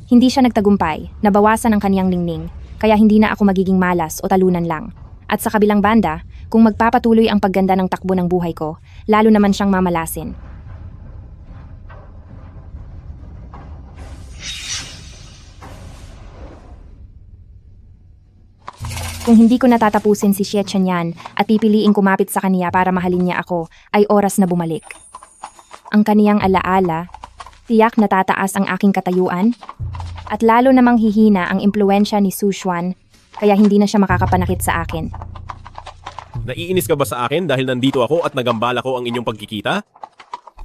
Hindi siya nagtagumpay, nabawasan ang kaniyang ningning, kaya hindi na ako magiging malas o talunan lang. At sa kabilang banda, kung magpapatuloy ang pagganda ng takbo ng buhay ko, lalo naman siyang mamalasin. Kung hindi ko natatapusin si Xie Chenyan at pipiliing kumapit sa kaniya para mahalin niya ako, ay oras na bumalik. Ang kaniyang alaala, tiyak natataas ang aking katayuan, at lalo namang hihina ang impluensya ni Su Xuan, kaya hindi na siya makakapanakit sa akin. Naiinis ka ba sa akin dahil nandito ako at nagambala ko ang inyong pagkikita?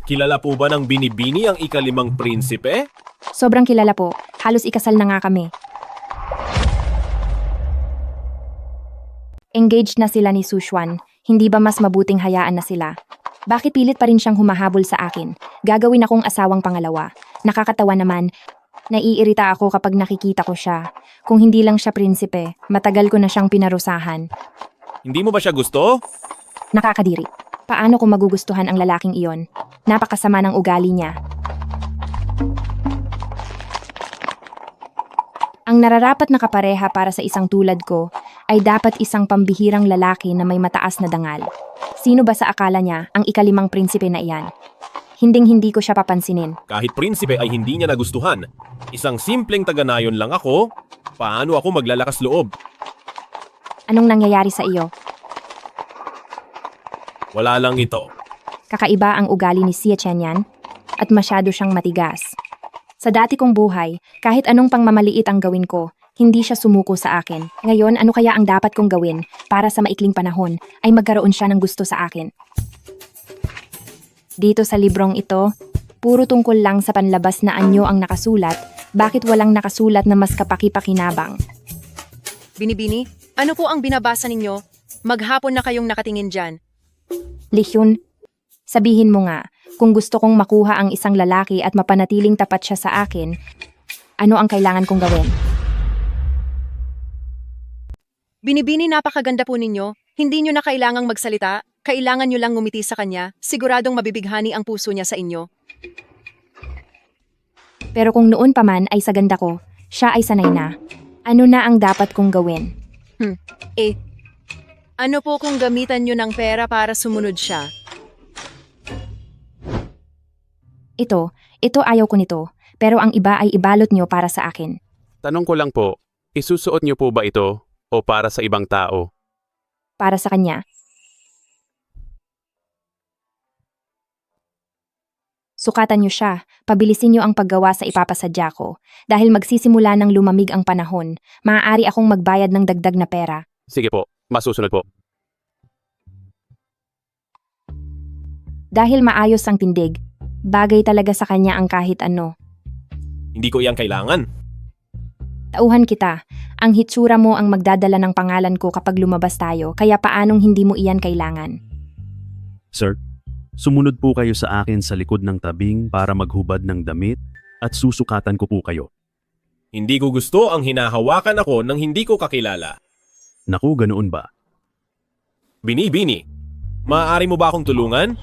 Kilala po ba ng Binibini ang ika-5 prinsipe? Sobrang kilala po, halos ikasal na nga kami. Engaged na sila ni Su Xuan, hindi ba mas mabuting hayaan na sila? Bakit pilit pa rin siyang humahabol sa akin? Gagawin akong asawang pangalawa. Nakakatawa naman, naiirita ako kapag nakikita ko siya. Kung hindi lang siya prinsipe, matagal ko na siyang pinarusahan. Hindi mo ba siya gusto? Nakakadiri. Paano ko magugustuhan ang lalaking iyon? Napakasama ng ugali niya. Ang nararapat na kapareha para sa isang tulad ko ay dapat isang pambihirang lalaki na may mataas na dangal. Sino ba sa akala niya ang ika-5 prinsipe na iyan? Hinding-hindi ko siya papansinin. Kahit prinsipe ay hindi niya nagustuhan. Isang simpleng taga-nayon lang ako. Paano ako maglalakas loob? Anong nangyayari sa iyo? Wala lang ito. Kakaiba ang ugali ni Xie Chenyan at masyado siyang matigas. Sa dati kong buhay, kahit anong pangmamaliit ang gawin ko, hindi siya sumuko sa akin. Ngayon, ano kaya ang dapat kong gawin para sa maikling panahon ay magkaroon siya ng gusto sa akin? Dito sa librong ito, puro tungkol lang sa panlabas na anyo ang nakasulat, bakit walang nakasulat na mas kapaki-pakinabang? Binibini, ano po ang binabasa ninyo? Maghapon na kayong nakatingin dyan. Lihyun, sabihin mo nga, kung gusto kong makuha ang isang lalaki at mapanatiling tapat siya sa akin, ano ang kailangan kong gawin? Binibini, napakaganda po ninyo. Hindi nyo na kailangang magsalita. Kailangan nyo lang ngumiti sa kanya. Siguradong mabibighani ang puso niya sa inyo. Pero kung noon pa man ay sa ganda ko, siya ay sanay na. Ano na ang dapat kong gawin? Ano po kung gamitan nyo ng pera para sumunod siya? Ito ayaw ko nito, pero ang iba ay ibalot nyo para sa akin. Tanong ko lang po, isusuot niyo po ba ito o para sa ibang tao? Para sa kanya. Sukatan nyo siya, pabilisin nyo ang paggawa sa ipapasadya ko. Dahil magsisimula ng lumamig ang panahon, maaari akong magbayad ng dagdag na pera. Sige po, masusunod po. Dahil maayos ang tindig, bagay talaga sa kanya ang kahit ano. Hindi ko iyang kailangan. Tauhan kita, ang hitsura mo ang magdadala ng pangalan ko kapag lumabas tayo, kaya paanong hindi mo iyan kailangan? Sir, sumunod po kayo sa akin sa likod ng tabing para maghubad ng damit at susukatan ko po kayo. Hindi ko gusto ang hinahawakan ako ng hindi ko kakilala. Naku, ganoon ba? Binibini, maaari mo ba akong tulungan?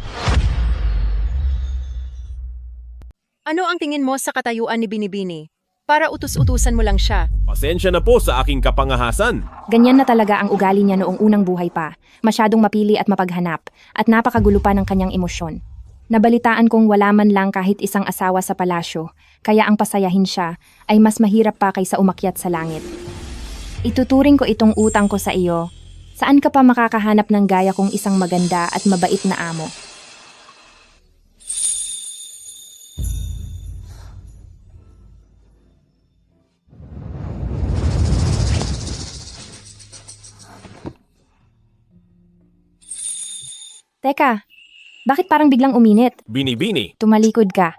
Ano ang tingin mo sa katayuan ni Binibini? Para utus-utusan mo lang siya. Pasensya na po sa aking kapangahasan. Ganyan na talaga ang ugali niya noong unang buhay pa, masyadong mapili at mapaghanap, at napakagulo pa ng kanyang emosyon. Nabalitaan kong wala man lang kahit isang asawa sa palasyo, kaya ang pasayahin siya ay mas mahirap pa kaysa umakyat sa langit. Ituturing ko itong utang ko sa iyo. Saan ka pa makakahanap ng gaya kong isang maganda at mabait na amo? Teka, bakit parang biglang uminit? Binibini. Tumalikod ka.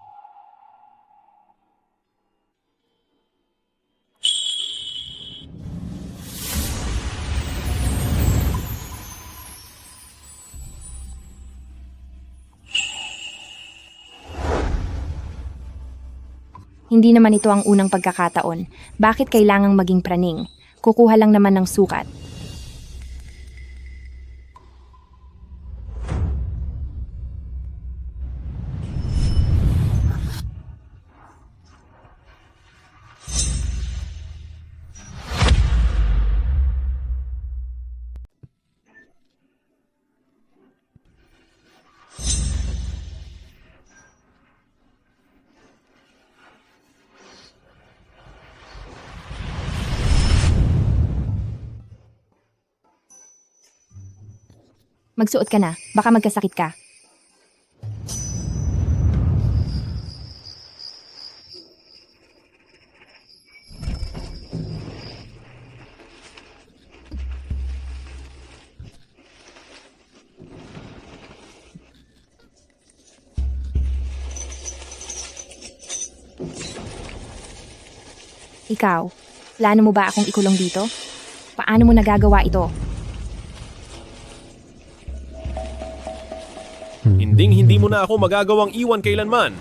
Hindi naman ito ang unang pagkakataon. Bakit kailangang maging praning? Kukuha lang naman ng sukat. Magsuot ka na, baka magkasakit ka. Ikaw, plano mo ba akong ikulong dito? Paano mo nagagawa ito? Hinding-hindi mo na ako magagawang iwan kailanman.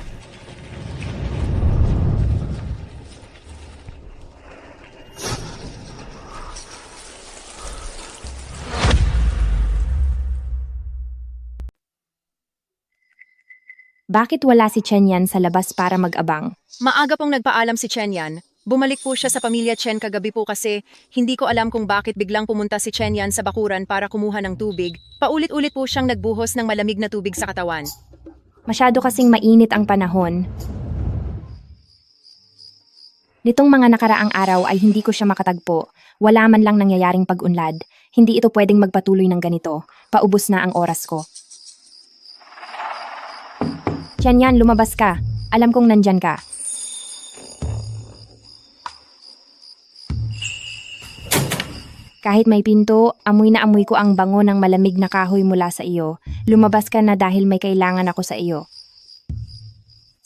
Bakit wala si Chen Yan sa labas para mag-abang? Maaga pong nagpaalam si Chen Yan. Bumalik po siya sa pamilya Chen kagabi po kasi hindi ko alam kung bakit biglang pumunta si Chen Yan sa bakuran para kumuha ng tubig. Paulit-ulit po siyang nagbuhos ng malamig na tubig sa katawan. Masyado kasing mainit ang panahon. Nitong mga nakaraang araw ay hindi ko siya makatagpo. Wala man lang nangyayaring pag-unlad. Hindi ito pwedeng magpatuloy ng ganito. Paubos na ang oras ko. Chen Yan, lumabas ka. Alam kong nandyan ka. Kahit may pinto, amoy na amoy ko ang bango ng malamig na kahoy mula sa iyo. Lumabas ka na dahil may kailangan ako sa iyo.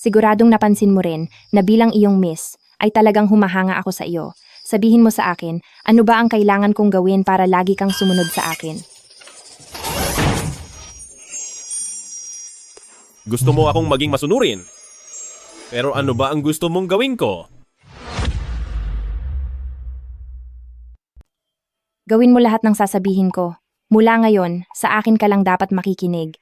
Siguradong napansin mo rin na bilang iyong miss, ay talagang humahanga ako sa iyo. Sabihin mo sa akin, ano ba ang kailangan kong gawin para lagi kang sumunod sa akin? Gusto mo akong maging masunurin? Pero ano ba ang gusto mong gawin ko? Gawin mo lahat ng sasabihin ko. Mula ngayon, sa akin ka lang dapat makikinig.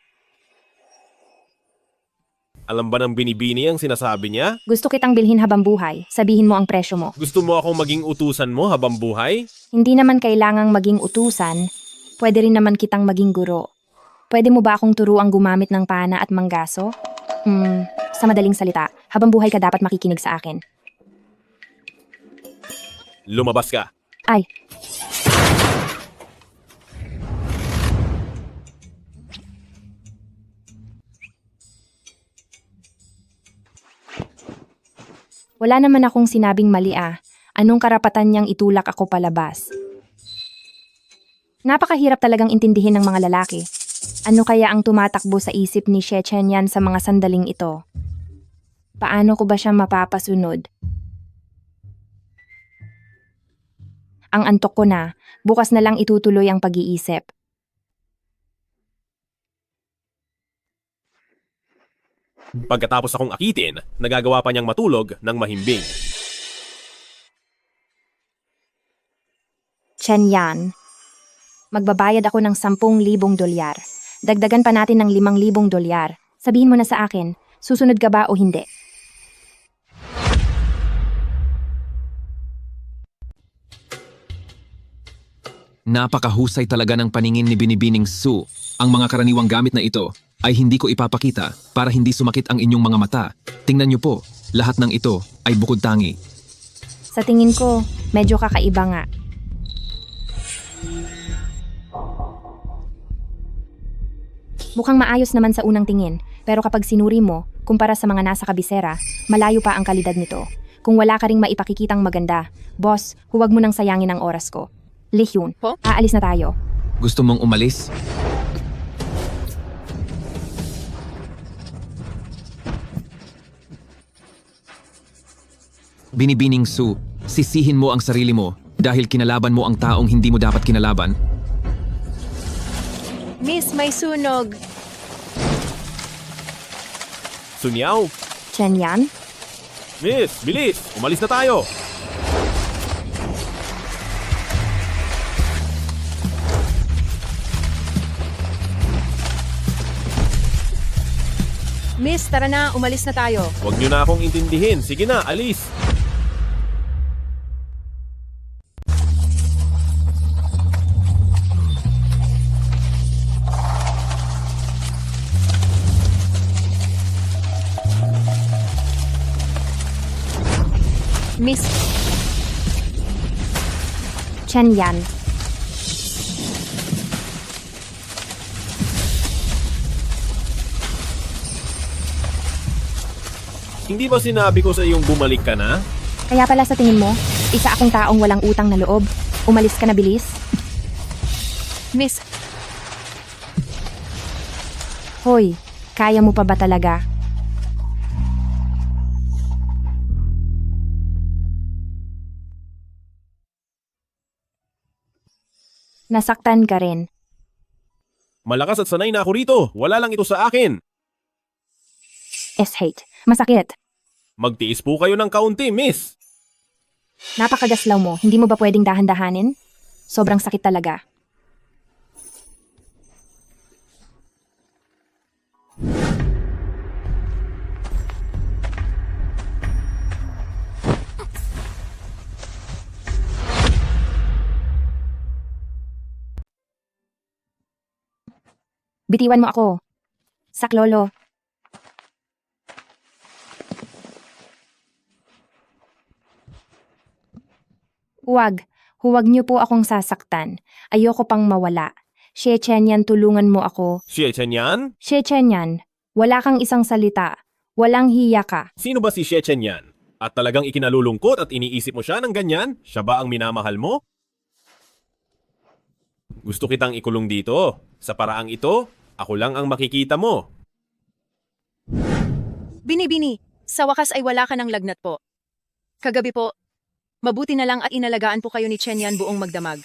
Alam ba ng binibini ang sinasabi niya? Gusto kitang bilhin habang buhay. Sabihin mo ang presyo mo. Gusto mo akong maging utusan mo habang buhay? Hindi naman kailangang maging utusan. Pwede rin naman kitang maging guro. Pwede mo ba akong turuang gumamit ng pana at manggaso? Sa madaling salita, habang buhay ka dapat makikinig sa akin. Lumabas ka. Ay, wala naman akong sinabing mali ah. Anong karapatan niyang itulak ako palabas? Napakahirap talagang intindihin ng mga lalaki. Ano kaya ang tumatakbo sa isip ni Xie Chen Yan sa mga sandaling ito? Paano ko ba siya mapapasunod? Ang antok ko na, bukas na lang itutuloy ang pag-iisip. Pagkatapos akong akitin, nagagawa pa niyang matulog ng mahimbing. Chen Yan, magbabayad ako ng 10,000 dolyar. Dagdagan pa natin ng 5,000 dolyar. Sabihin mo na sa akin, susunod ka ba o hindi? Napakahusay talaga ng paningin ni Binibining Su. Ang mga karaniwang gamit na ito ay hindi ko ipapakita para hindi sumakit ang inyong mga mata. Tingnan niyo po, lahat ng ito ay bukod tangi. Sa tingin ko, medyo kakaiba nga. Mukhang maayos naman sa unang tingin, pero kapag sinuri mo, kumpara sa mga nasa kabisera, malayo pa ang kalidad nito. Kung wala ka ring maipakikitang maganda, boss, huwag mo nang sayangin ang oras ko. Lihyun, aalis na tayo. Gusto mong umalis? Binibining Su, sisihin mo ang sarili mo dahil kinalaban mo ang taong hindi mo dapat kinalaban. Miss, may sunog. Sunyaw! Chen Yan? Miss, bilis! Umalis na tayo! Miss, tara na, umalis na tayo. Huwag niyo na akong intindihin. Sige na, alis! Miss Chen Yan. Hindi ba sinabi ko sa iyong bumalik ka na? Kaya pala sa tingin mo, isa akong taong walang utang na loob. Umalis ka na bilis. Miss, Hoy, kaya mo pa ba talaga? Nasaktan ka rin. Malakas at sanay na ako rito. Wala lang ito sa akin. S-hate. Masakit. Magtiis po kayo ng kaunti, miss. Napakagaslaw mo. Hindi mo ba pwedeng dahan-dahanin? Sobrang sakit talaga. Bitiwan mo ako. Saklolo. Huwag niyo po akong sasaktan. Ayoko pang mawala. Xie Chenyan, tulungan mo ako. Xie Chenyan? Xie Chenyan, wala kang isang salita. Walang hiya ka. Sino ba si Xie Chenyan? At talagang ikinalulungkot at iniisip mo siya ng ganyan? Siya ba ang minamahal mo? Gusto kitang ikulong dito. Sa paraang ito, ako lang ang makikita mo. Binibini, sa wakas ay wala ka ng lagnat po. Kagabi po, mabuti na lang at inalagaan po kayo ni Chenyan buong magdamag.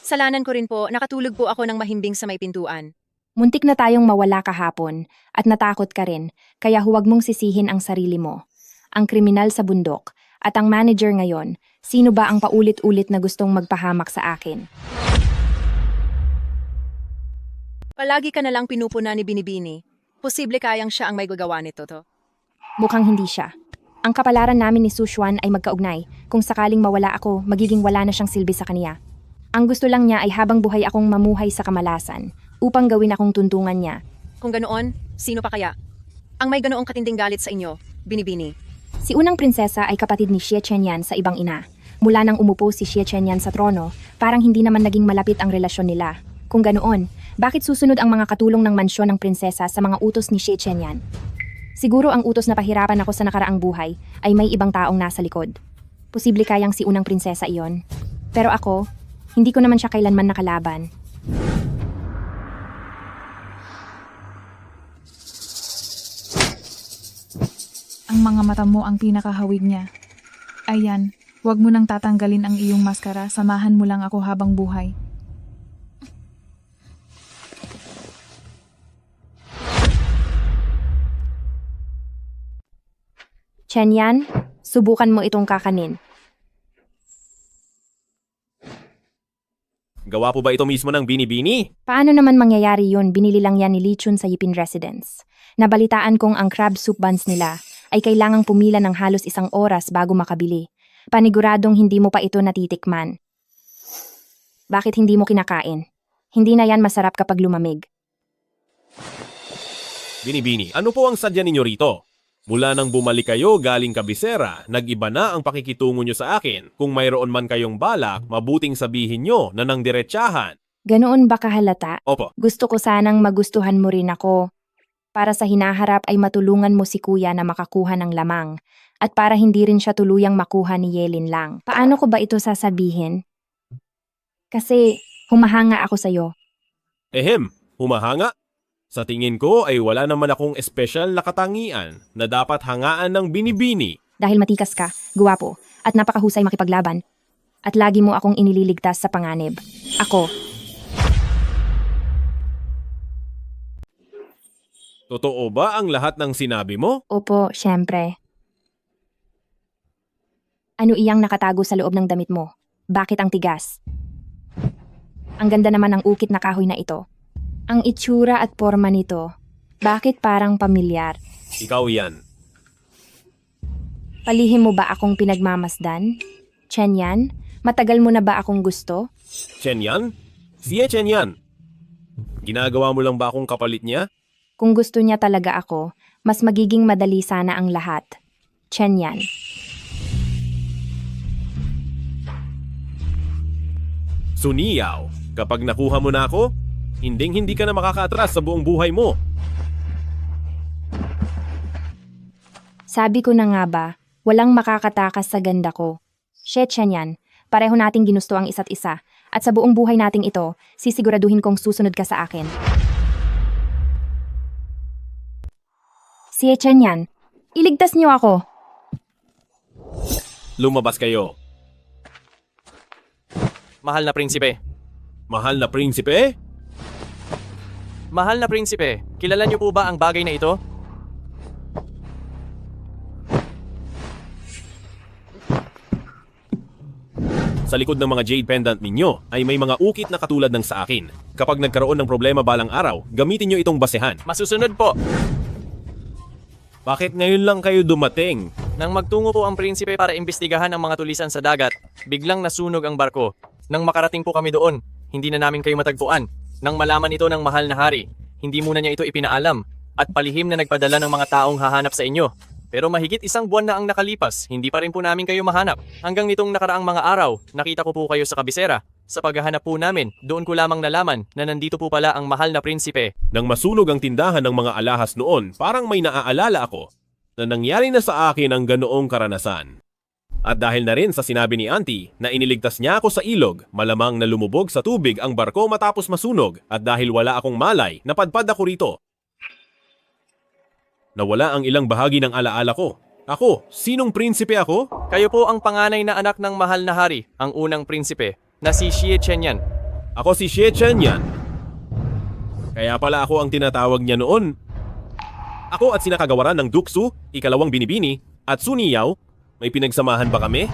Salanan ko rin po, nakatulog po ako ng mahimbing sa may pintuan. Muntik na tayong mawala kahapon at natakot ka rin, kaya huwag mong sisihin ang sarili mo. Ang kriminal sa bundok at ang manager ngayon, sino ba ang paulit-ulit na gustong magpahamak sa akin? Palagi ka na lang pinupuna ni Binibini. Posible kayang siya ang may gagawa nito to. Mukhang hindi siya. Ang kapalaran namin ni Su Xuan ay magkaugnay. Kung sakaling mawala ako, magiging wala na siyang silbi sa kaniya. Ang gusto lang niya ay habang buhay akong mamuhay sa kamalasan upang gawin akong tuntungan niya. Kung ganoon, sino pa kaya? Ang may ganoong katinding galit sa inyo, Binibini. Si unang prinsesa ay kapatid ni Xie Chenyan sa ibang ina. Mula nang umupo si Xie Chenyan sa trono, parang hindi naman naging malapit ang relasyon nila. Kung ganoon, bakit susunod ang mga katulong ng mansyon ng prinsesa sa mga utos ni Xie Chenyan? Siguro ang utos na pahirapan ako sa nakaraang buhay ay may ibang taong nasa likod. Posible kayang si unang prinsesa iyon. Pero ako, hindi ko naman siya kailanman nakalaban. Ang mga mata mo ang pinakahawig niya. Ayan, huwag mo nang tatanggalin ang iyong maskara, samahan mo lang ako habang buhay. Chenyan, subukan mo itong kakanin. Gawa po ba ito mismo ng Binibini? Paano naman mangyayari yun? Binili lang yan ni Li Chun sa Yipin Residence. Nabalitaan kong ang crab soup buns nila ay kailangang pumila ng halos 1 oras bago makabili. Paniguradong hindi mo pa ito natitikman. Bakit hindi mo kinakain? Hindi na yan masarap kapag lumamig. Binibini, ano po ang sadya ninyo rito? Mula nang bumalik kayo galing Kabisera, nag-iba na ang pakikitungo nyo sa akin. Kung mayroon man kayong balak, mabuting sabihin nyo na nang diretsahan. Ganoon ba kahalata? Opo. Gusto ko sanang magustuhan mo rin ako. Para sa hinaharap ay matulungan mo si kuya na makakuha ng lamang. At para hindi rin siya tuluyang makuha ni Yelin lang. Paano ko ba ito sasabihin? Kasi humahanga ako sa'yo. Humahanga? Sa tingin ko ay wala naman akong espesyal na katangian na dapat hangaan ng Binibini. Dahil matikas ka, guwapo, at napakahusay makipaglaban. At lagi mo akong inililigtas sa panganib. Ako. Totoo ba ang lahat ng sinabi mo? Opo, syempre. Ano iyang nakatago sa loob ng damit mo? Bakit ang tigas? Ang ganda naman ng ukit na kahoy na ito. Ang itsura at porma nito, bakit parang pamilyar? Ikaw yan. Palihim mo ba akong pinagmamasdan? Chenyan, matagal mo na ba akong gusto? Chenyan? Siya Chenyan. Ginagawa mo lang ba akong kapalit niya? Kung gusto niya talaga ako, mas magiging madali sana ang lahat. Chenyan. Suniyaw, kapag nakuha mo na ako, hindi ka na makakaatras sa buong buhay mo. Sabi ko na nga ba, walang makakatakas sa ganda ko. Shit yan. Pareho nating ginusto ang isa't isa. At sa buong buhay nating ito, sisiguraduhin kong susunod ka sa akin. Si Chen yan. Iligtas niyo ako. Lumabas kayo. Mahal na prinsipe. Mahal na prinsipe? Mahal na prinsipe, kilala niyo po ba ang bagay na ito? Sa likod ng mga jade pendant ninyo ay may mga ukit na katulad ng sa akin. Kapag nagkaroon ng problema balang araw, gamitin nyo itong basehan. Masusunod po. Bakit ngayon lang kayo dumating? Nang magtungo po ang prinsipe para imbestigahan ang mga tulisan sa dagat, biglang nasunog ang barko. Nang makarating po kami doon, hindi na namin kayo matagpuan. Nang malaman ito ng mahal na hari, hindi muna niya ito ipinaalam at palihim na nagpadala ng mga taong hahanap sa inyo. Pero mahigit 1 buwan na ang nakalipas, hindi pa rin po namin kayo mahanap. Hanggang nitong nakaraang mga araw, nakita ko po kayo sa kabisera. Sa paghahanap po namin, doon ko lamang nalaman na nandito po pala ang mahal na prinsipe. Nang masunog ang tindahan ng mga alahas noon, parang may naaalala ako na nangyari na sa akin ang ganoong karanasan. At dahil na rin sa sinabi ni Auntie na iniligtas niya ako sa ilog, malamang na lumubog sa tubig ang barko matapos masunog at dahil wala akong malay, napadpad ako rito. Nawala ang ilang bahagi ng alaala ko. Ako, sinong prinsipe ako? Kayo po ang panganay na anak ng mahal na hari, ang unang prinsipe, na si Xie Chenyan. Ako si Xie Chenyan. Kaya pala ako ang tinatawag niya noon. Ako at sinakagawaran ng Duksu, ikalawang binibini, at Suniyaw, may pinagsamahan ba kami?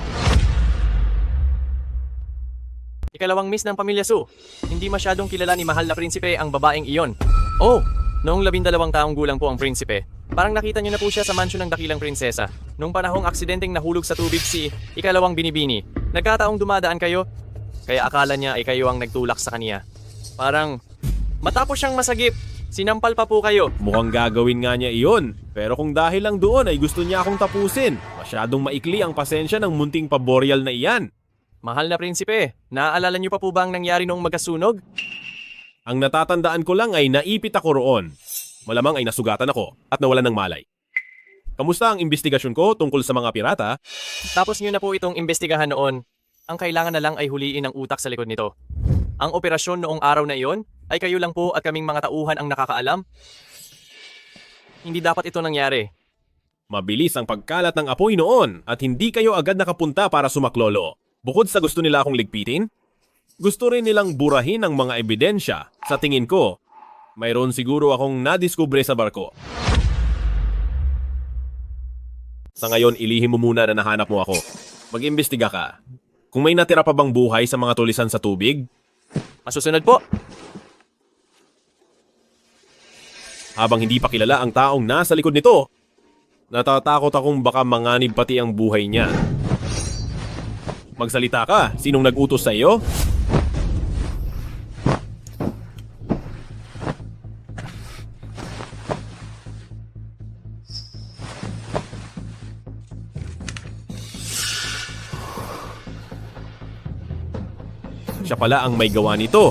Ikalawang miss ng pamilya Su. Hindi masyadong kilala ni mahal na prinsipe ang babaeng iyon. Oh, noong 12 taong gulang po ang prinsipe. Parang nakita niyo na po siya sa mansyon ng dakilang prinsesa. Noong panahong aksidenteng nahulog sa tubig si ikalawang binibini. Nagkataong dumadaan kayo, kaya akala niya ay kayo ang nagtulak sa kaniya. Parang matapos siyang masagip, sinampal pa po kayo. Mukhang gagawin nga niya iyon. Pero kung dahil lang doon ay gusto niya akong tapusin. Masyadong maikli ang pasensya ng munting paboreal na iyan. Mahal na prinsipe, naaalala niyo pa po ba ang nangyari noong magkasunog? Ang natatandaan ko lang ay naipit ako roon. Malamang ay nasugatan ako at nawalan ng malay. Kamusta ang investigasyon ko tungkol sa mga pirata? Tapos niyo na po itong imbestigahan noon. Ang kailangan na lang ay huliin ang utak sa likod nito. Ang operasyon noong araw na iyon ay kayo lang po at kaming mga tauhan ang nakakaalam. Hindi dapat ito nangyari. Mabilis ang pagkalat ng apoy noon at hindi kayo agad nakapunta para sumaklolo. Bukod sa gusto nila akong ligpitin, gusto rin nilang burahin ang mga ebidensya. Sa tingin ko, mayroon siguro akong nadiskubre sa barko. Sa ngayon, ilihim mo muna na nahanap mo ako. Mag-imbestiga ka. Kung may natira pa bang buhay sa mga tulisan sa tubig? Masusunod po. Habang hindi pa kilala ang taong nasa likod nito, natatakot akong baka manganib pati ang buhay niya. Magsalita ka, sinong nag-utos sa iyo? Siya pala ang may gawa nito.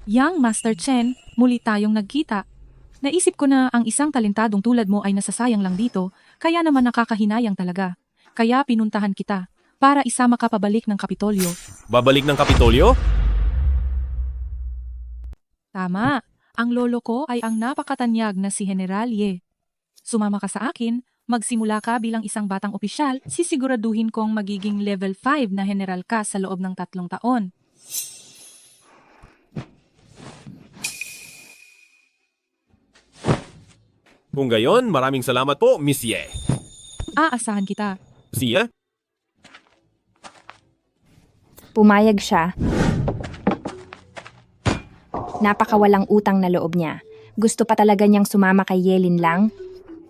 Yang Master Chen, muli tayong nagkita. Naisip ko na ang isang talentadong tulad mo ay nasasayang lang dito, kaya naman nakakahinayang talaga. Kaya pinuntahan kita, para isama ka pabalik ng Kapitolyo. Babalik ng Kapitolyo? Tama, ang lolo ko ay ang napakatanyag na si General Ye. Sumama ka sa akin, magsimula ka bilang isang batang opisyal, sisiguraduhin kong magiging level 5 na general ka sa loob ng 3 taon. Kung gayon, maraming salamat po, Miss Ye. Aasahan kita. Siya? Pumayag siya. Napakawalang utang na loob niya. Gusto pa talaga niyang sumama kay Yelin lang?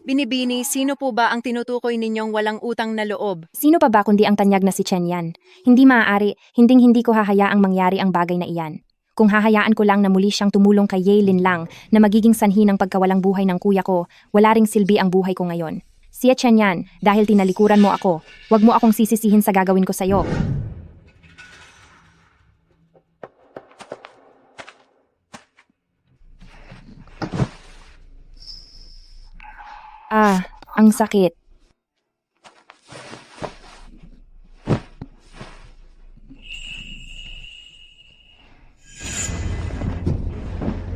Binibini, sino po ba ang tinutukoy ninyong walang utang na loob? Sino pa ba kundi ang tanyag na si Chen Yan? Hindi maaari, hindi ko hahayaang mangyari ang bagay na iyan. Kung hahayaan ko lang na muli siyang tumulong kay Yaelin lang na magiging sanhi ng pagkawalang buhay ng kuya ko, wala ring silbi ang buhay ko ngayon. Siya Chen yan, dahil tinalikuran mo ako. Huwag mo akong sisisihin sa gagawin ko sa'yo. Ang sakit.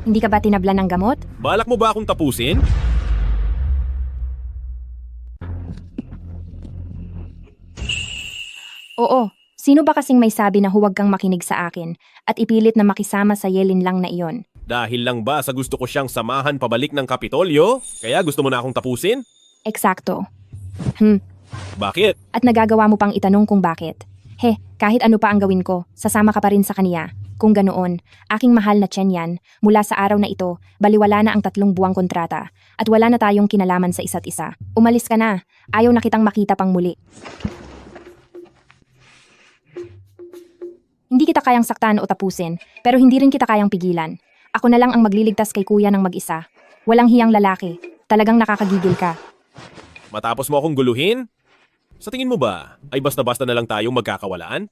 Hindi ka ba tinablan ng gamot? Balak mo ba akong tapusin? Oo. Sino ba kasing may sabi na huwag kang makinig sa akin at ipilit na makisama sa Yaelin lang na iyon? Dahil lang ba sa gusto ko siyang samahan pabalik ng Kapitolyo? Kaya gusto mo na akong tapusin? Eksakto. Bakit? At nagagawa mo pang itanong kung bakit. Kahit ano pa ang gawin ko, sasama ka pa rin sa kaniya. Kung ganoon, aking mahal na Chen yan, mula sa araw na ito, baliwala na ang 3 buwang kontrata at wala na tayong kinalaman sa isa't isa. Umalis ka na. Ayaw na kitang makita pang muli. Hindi kita kayang saktan o tapusin, pero hindi rin kita kayang pigilan. Ako na lang ang magliligtas kay kuya ng mag-isa. Walang hiyang lalaki. Talagang nakakagigil ka. Matapos mo akong guluhin? Sa tingin mo ba, ay basta-basta na lang tayong magkakawalaan?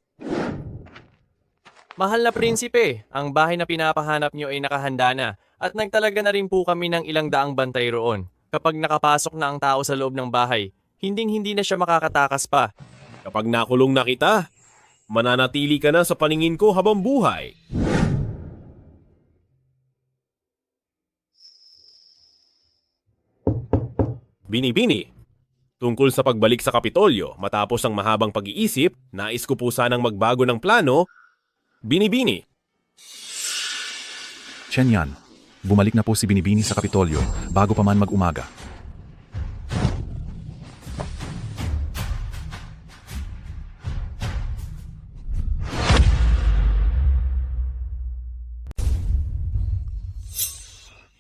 Mahal na prinsipe, ang bahay na pinapahanap niyo ay nakahanda na at nagtalaga na rin po kami ng ilang daang bantay roon. Kapag nakapasok na ang tao sa loob ng bahay, hinding-hindi na siya makakatakas pa. Kapag nakulong na kita, mananatili ka na sa paningin ko habang buhay. Bini-bini, tungkol sa pagbalik sa Kapitolyo matapos ang mahabang pag-iisip, nais ko po sanang magbago ng plano. Bini-bini. Chen yan, bumalik na po si Binibini sa Kapitolyo bago pa man mag-umaga.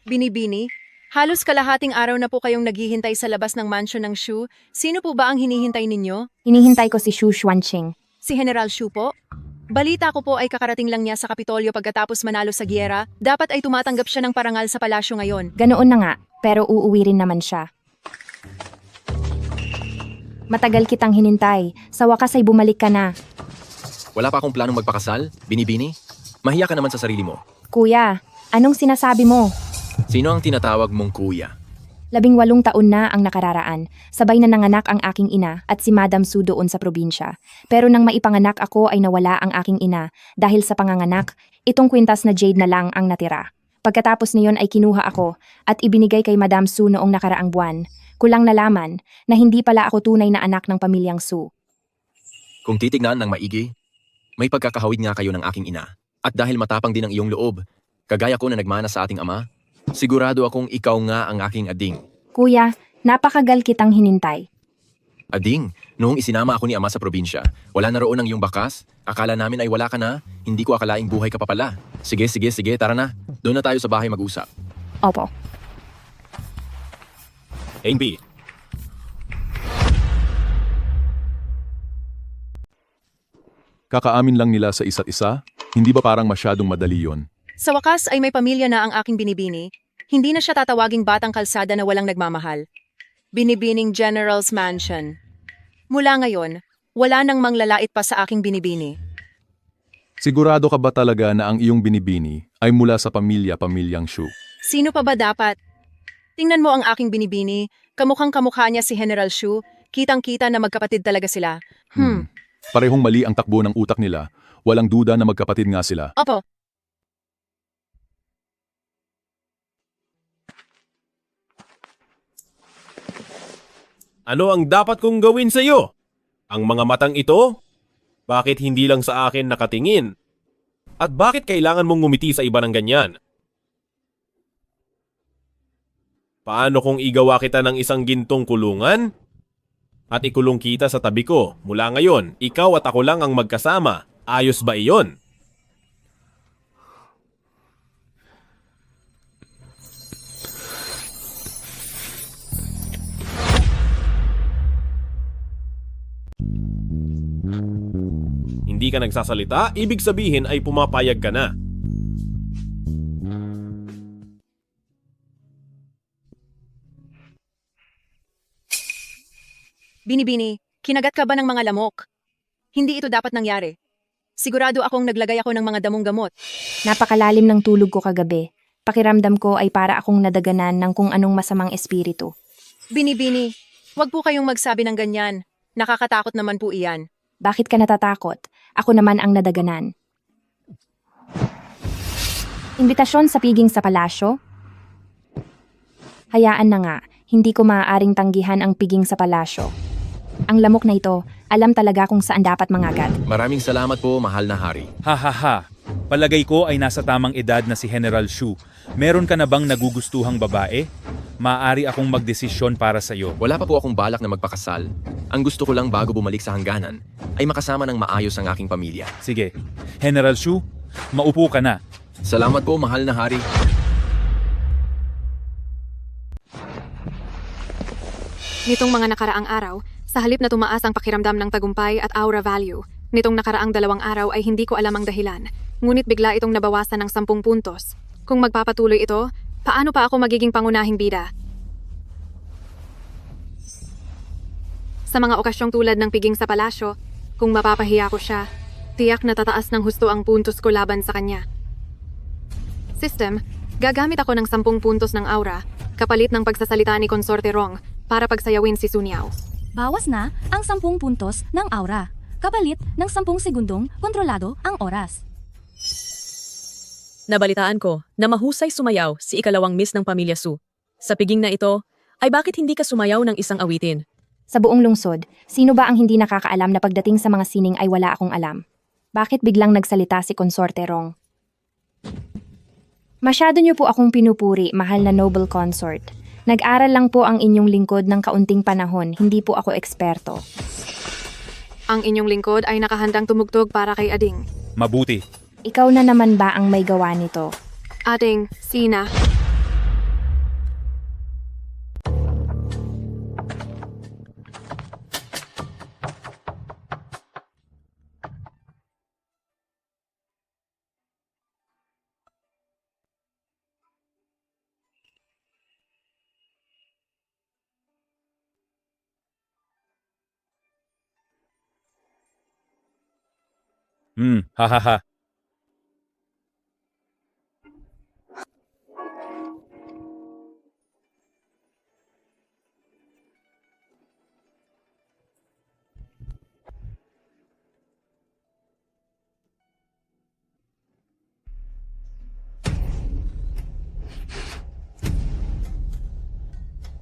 Binibini, halos kalahating araw na po kayong naghihintay sa labas ng mansion ng Shu. Sino po ba ang hinihintay ninyo? Hinihintay ko si Xu Xuanqing. Si General Shu po? Balita ko po ay kakarating lang niya sa Kapitolyo pagkatapos manalo sa giyera. Dapat ay tumatanggap siya ng parangal sa palasyo ngayon. Ganoon na nga, pero uuwi rin naman siya. Matagal kitang hinintay. Sa wakas ay bumalik ka na. Wala pa akong planong magpakasal, Binibini? Mahiya ka naman sa sarili mo. Kuya, anong sinasabi mo? Sino ang tinatawag mong kuya? 18 taon na ang nakararaan. Sabay na nanganak ang aking ina at si Madam Su doon sa probinsya. Pero nang maipanganak ako ay nawala ang aking ina. Dahil sa panganganak, itong kwintas na jade na lang ang natira. Pagkatapos niyon ay kinuha ako at ibinigay kay Madam Su noong nakaraang buwan. Kulang nalaman na hindi pala ako tunay na anak ng pamilyang Su. Kung titignan ng maigi, may pagkakahawig nga kayo ng aking ina. At dahil matapang din ang iyong loob, kagaya ko na nagmana sa ating ama, sigurado akong ikaw nga ang aking ading. Kuya, napakagal kitang hinintay. Ading, noong isinama ako ni ama sa probinsya, wala na roon ang iyong bakas. Akala namin ay wala ka na, hindi ko akalaing buhay ka pa pala. Sige, tara na. Doon na tayo sa bahay mag-usap. Opo. AB. Kakaamin lang nila sa isa't isa? Hindi ba parang masyadong madali yon? Sa wakas ay may pamilya na ang aking Binibini. Hindi na siya tatawaging batang kalsada na walang nagmamahal. Binibining General's Mansion. Mula ngayon, wala nang manglalait pa sa aking Binibini. Sigurado ka ba talaga na ang iyong Binibini ay mula sa pamilyang Shu? Sino pa ba dapat? Tingnan mo ang aking Binibini, kamukhang-kamukha niya si General Shu, kitang-kita na magkapatid talaga sila. Parehong mali ang takbo ng utak nila. Walang duda na magkapatid nga sila. Opo. Ano ang dapat kong gawin sa iyo? Ang mga matang ito? Bakit hindi lang sa akin nakatingin? At bakit kailangan mong ngumiti sa iba ng ganyan? Paano kung igawa kita ng isang gintong kulungan? At ikulong kita sa tabi ko. Mula ngayon, ikaw at ako lang ang magkasama. Ayos ba iyon? Hindi ka nagsasalita, ibig sabihin ay pumapayag ka na. Binibini, kinagat ka ba ng mga lamok? Hindi ito dapat nangyari. Sigurado akong naglagay ako ng mga damong gamot. Napakalalim ng tulog ko kagabi. Pakiramdam ko ay para akong nadaganan ng kung anong masamang espiritu. Binibini, wag po kayong magsabi ng ganyan. Nakakatakot naman po iyan. Bakit ka natatakot? Ako naman ang nadaganan. Imbitasyon sa piging sa palasyo? Hayaan na nga, hindi ko maaaring tanggihan ang piging sa palasyo. Ang lamok na ito, alam talaga kung saan dapat mangagat. Maraming salamat po, mahal na hari. Ha. Palagay ko ay nasa tamang edad na si General Shu. Meron ka na bang nagugustuhang babae? Maaari akong magdesisyon para sa iyo. Wala pa po akong balak na magpakasal. Ang gusto ko lang bago bumalik sa hangganan ay makasama ng maayos ang aking pamilya. Sige, General Shu, maupo ka na. Salamat po, mahal na hari. Nitong mga nakaraang araw, sa halip na tumaas ang pakiramdam ng tagumpay at aura value, nitong nakaraang 2 araw ay hindi ko alam ang dahilan, ngunit bigla itong nabawasan ng 10 puntos. Kung magpapatuloy ito, paano pa ako magiging pangunahing bida? Sa mga okasyong tulad ng piging sa palasyo, kung mapapahiya ko siya, tiyak na tataas ng husto ang puntos ko laban sa kanya. System, gagamit ako ng 10 puntos ng aura, kapalit ng pagsasalita ni Konsorte Rong, para pagsayawin si Sun Yao. Bawas na ang 10 puntos ng aura. Kapalit ng 10 segundong kontrolado ang oras. Nabalitaan ko na mahusay sumayaw si ikalawang miss ng pamilya Su. Sa piging na ito, ay bakit hindi ka sumayaw ng isang awitin? Sa buong lungsod, sino ba ang hindi nakakaalam na pagdating sa mga sining ay wala akong alam? Bakit biglang nagsalita si Konsorte Rong? Masyado niyo po akong pinupuri, mahal na noble consort. Nag-aral lang po ang inyong lingkod ng kaunting panahon, hindi po ako eksperto. Ang inyong lingkod ay nakahandang tumugtog para kay Ading. Mabuti. Ikaw na naman ba ang may gawa nito? Ading, Sina. Ha.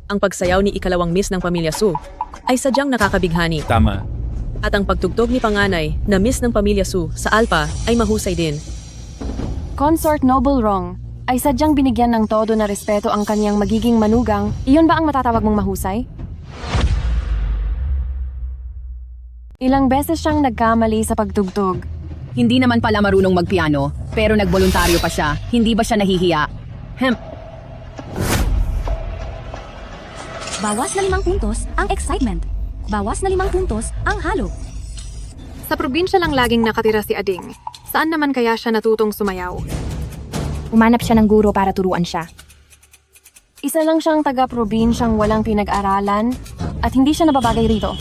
Ang pagsayaw ni ikalawang miss ng pamilya Su ay sadyang nakakabighani. Tama. At ang pagtugtog ni panganay na miss ng pamilya Su sa Alpha ay mahusay din. Consort Noble Rong ay sadyang binigyan ng todo na respeto ang kaniyang magiging manugang. Iyon ba ang matatawag mong mahusay? Ilang beses siyang nagkamali sa pagtugtog. Hindi naman pala marunong magpiano, pero nagboluntaryo pa siya. Hindi ba siya nahihiya? Bawas na 5 puntos ang excitement. Bawas na 5 puntos ang halo. Sa probinsya lang laging nakatira si Ading. Saan naman kaya siya natutong sumayaw? Umanap siya ng guro para turuan siya. Isa lang siyang taga-probinsyang walang pinag-aralan at hindi siya nababagay rito.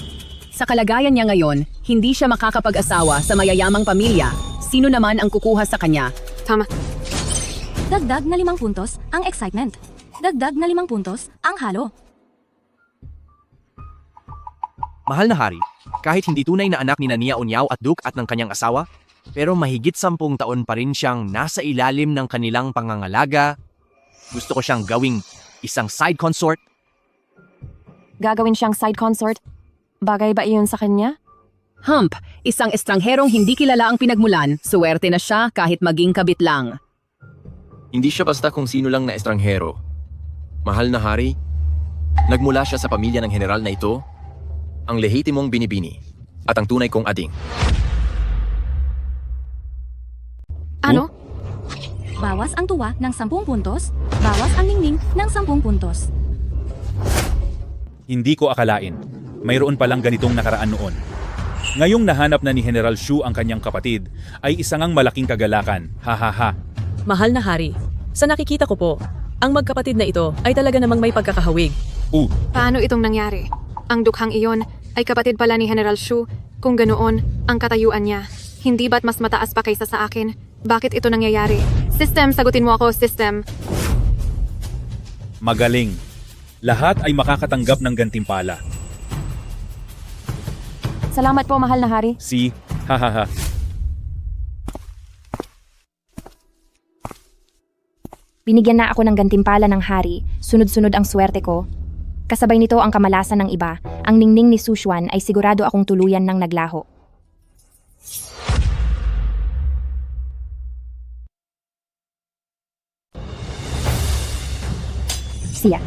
Sa kalagayan niya ngayon, hindi siya makakapag-asawa sa mayayamang pamilya. Sino naman ang kukuha sa kanya? Tama. Dagdag na 5 puntos ang excitement. Dagdag na 5 puntos ang halo. Mahal na hari, kahit hindi tunay na anak ni Nia Unyao at Duke at ng kanyang asawa, pero mahigit 10 taon pa rin siyang nasa ilalim ng kanilang pangangalaga. Gusto ko siyang gawing isang side consort. Gagawin siyang side consort? Bagay ba iyon sa kanya? Isang estrangherong hindi kilala ang pinagmulan, suwerte na siya kahit maging kabit lang. Hindi siya basta kung sino lang na estranghero. Mahal na hari, nagmula siya sa pamilya ng general na ito, ang lehitimong binibini at ang tunay kong ading. Ano? Bawas ang tuwa ng 10 puntos, bawas ang ningning ng 10 puntos. Hindi ko akalain. Mayroon palang ganitong nakaraan noon. Ngayong nahanap na ni General Shu ang kanyang kapatid, ay isang malaking kagalakan. Ha. Mahal na hari, sa nakikita ko po, ang magkapatid na ito ay talaga namang may pagkakahawig. Paano itong nangyari? Ang dukhang iyon, ay kapatid pala ni General Shu. Kung ganoon, ang katayuan niya, hindi ba't mas mataas pa kaysa sa akin? Bakit ito nangyayari? System, sagutin mo ako, System. Magaling. Lahat ay makakatanggap ng gantimpala. Salamat po, mahal na hari. Si, hahaha. Binigyan na ako ng gantimpala ng hari, sunod-sunod ang swerte ko. Kasabay nito ang kamalasan ng iba, ang ningning ni Sushuan ay sigurado akong tuluyan ng naglaho. Siya.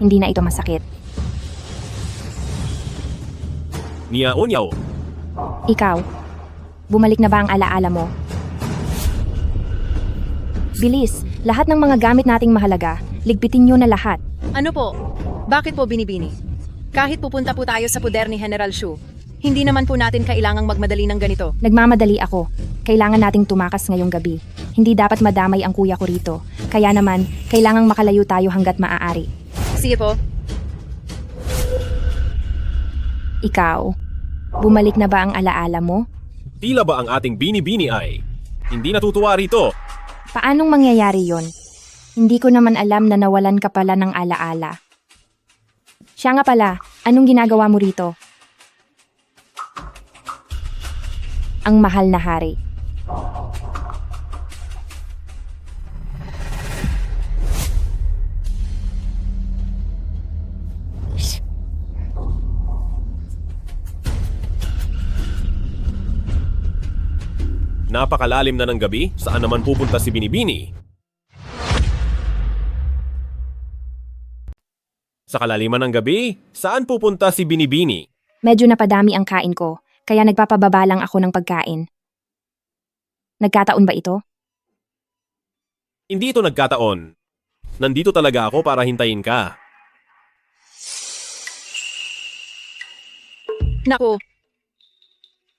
Hindi na ito masakit. Niya-unyaw. Ikaw, bumalik na ba ang alaala mo? Bilis, lahat ng mga gamit nating mahalaga, ligpitin nyo na lahat. Ano po? Bakit po binibini? Kahit pupunta po tayo sa poder ni General Shu, hindi naman po natin kailangang magmadali ng ganito. Nagmamadali ako. Kailangan nating tumakas ngayong gabi. Hindi dapat madamay ang kuya ko rito. Kaya naman, kailangang makalayo tayo hanggat maaari. Sige po. Ikaw, bumalik na ba ang alaala mo? Tila ba ang ating binibini ay hindi natutuwa rito? Paanong mangyayari yon? Hindi ko naman alam na nawalan ka pala ng alaala. Siya nga pala, anong ginagawa mo rito? Ang mahal na hari. Napakalalim na ng gabi, saan naman pupunta si Binibini? Sa kalaliman ng gabi, saan pupunta si Binibini? Medyo napadami ang kain ko, kaya nagpapababa lang ako ng pagkain. Nagkataon ba ito? Hindi ito nagkataon. Nandito talaga ako para hintayin ka. Naku,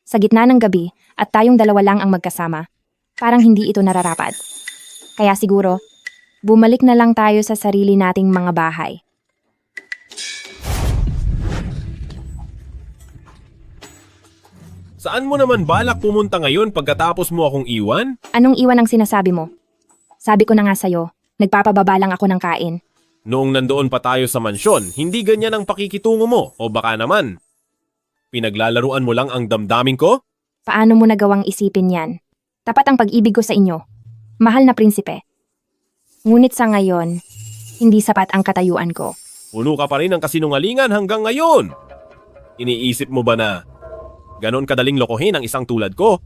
Sa gitna ng gabi at tayong dalawa lang ang magkasama, parang hindi ito nararapat. Kaya siguro, bumalik na lang tayo sa sarili nating mga bahay. Saan mo naman balak pumunta ngayon pagkatapos mo akong iwan? Anong iwan ang sinasabi mo? Sabi ko na nga sa'yo, nagpapababa lang ako ng kain. Noong nandoon pa tayo sa mansyon, hindi ganyan ang pakikitungo mo o baka naman. Pinaglalaruan mo lang ang damdamin ko? Paano mo nagawang isipin yan? Tapat ang pag-ibig ko sa inyo. Mahal na prinsipe. Ngunit sa ngayon, hindi sapat ang katayuan ko. Puno ka pa rin ng kasinungalingan hanggang ngayon. Iniisip mo ba na ganon kadaling lokohin ang isang tulad ko?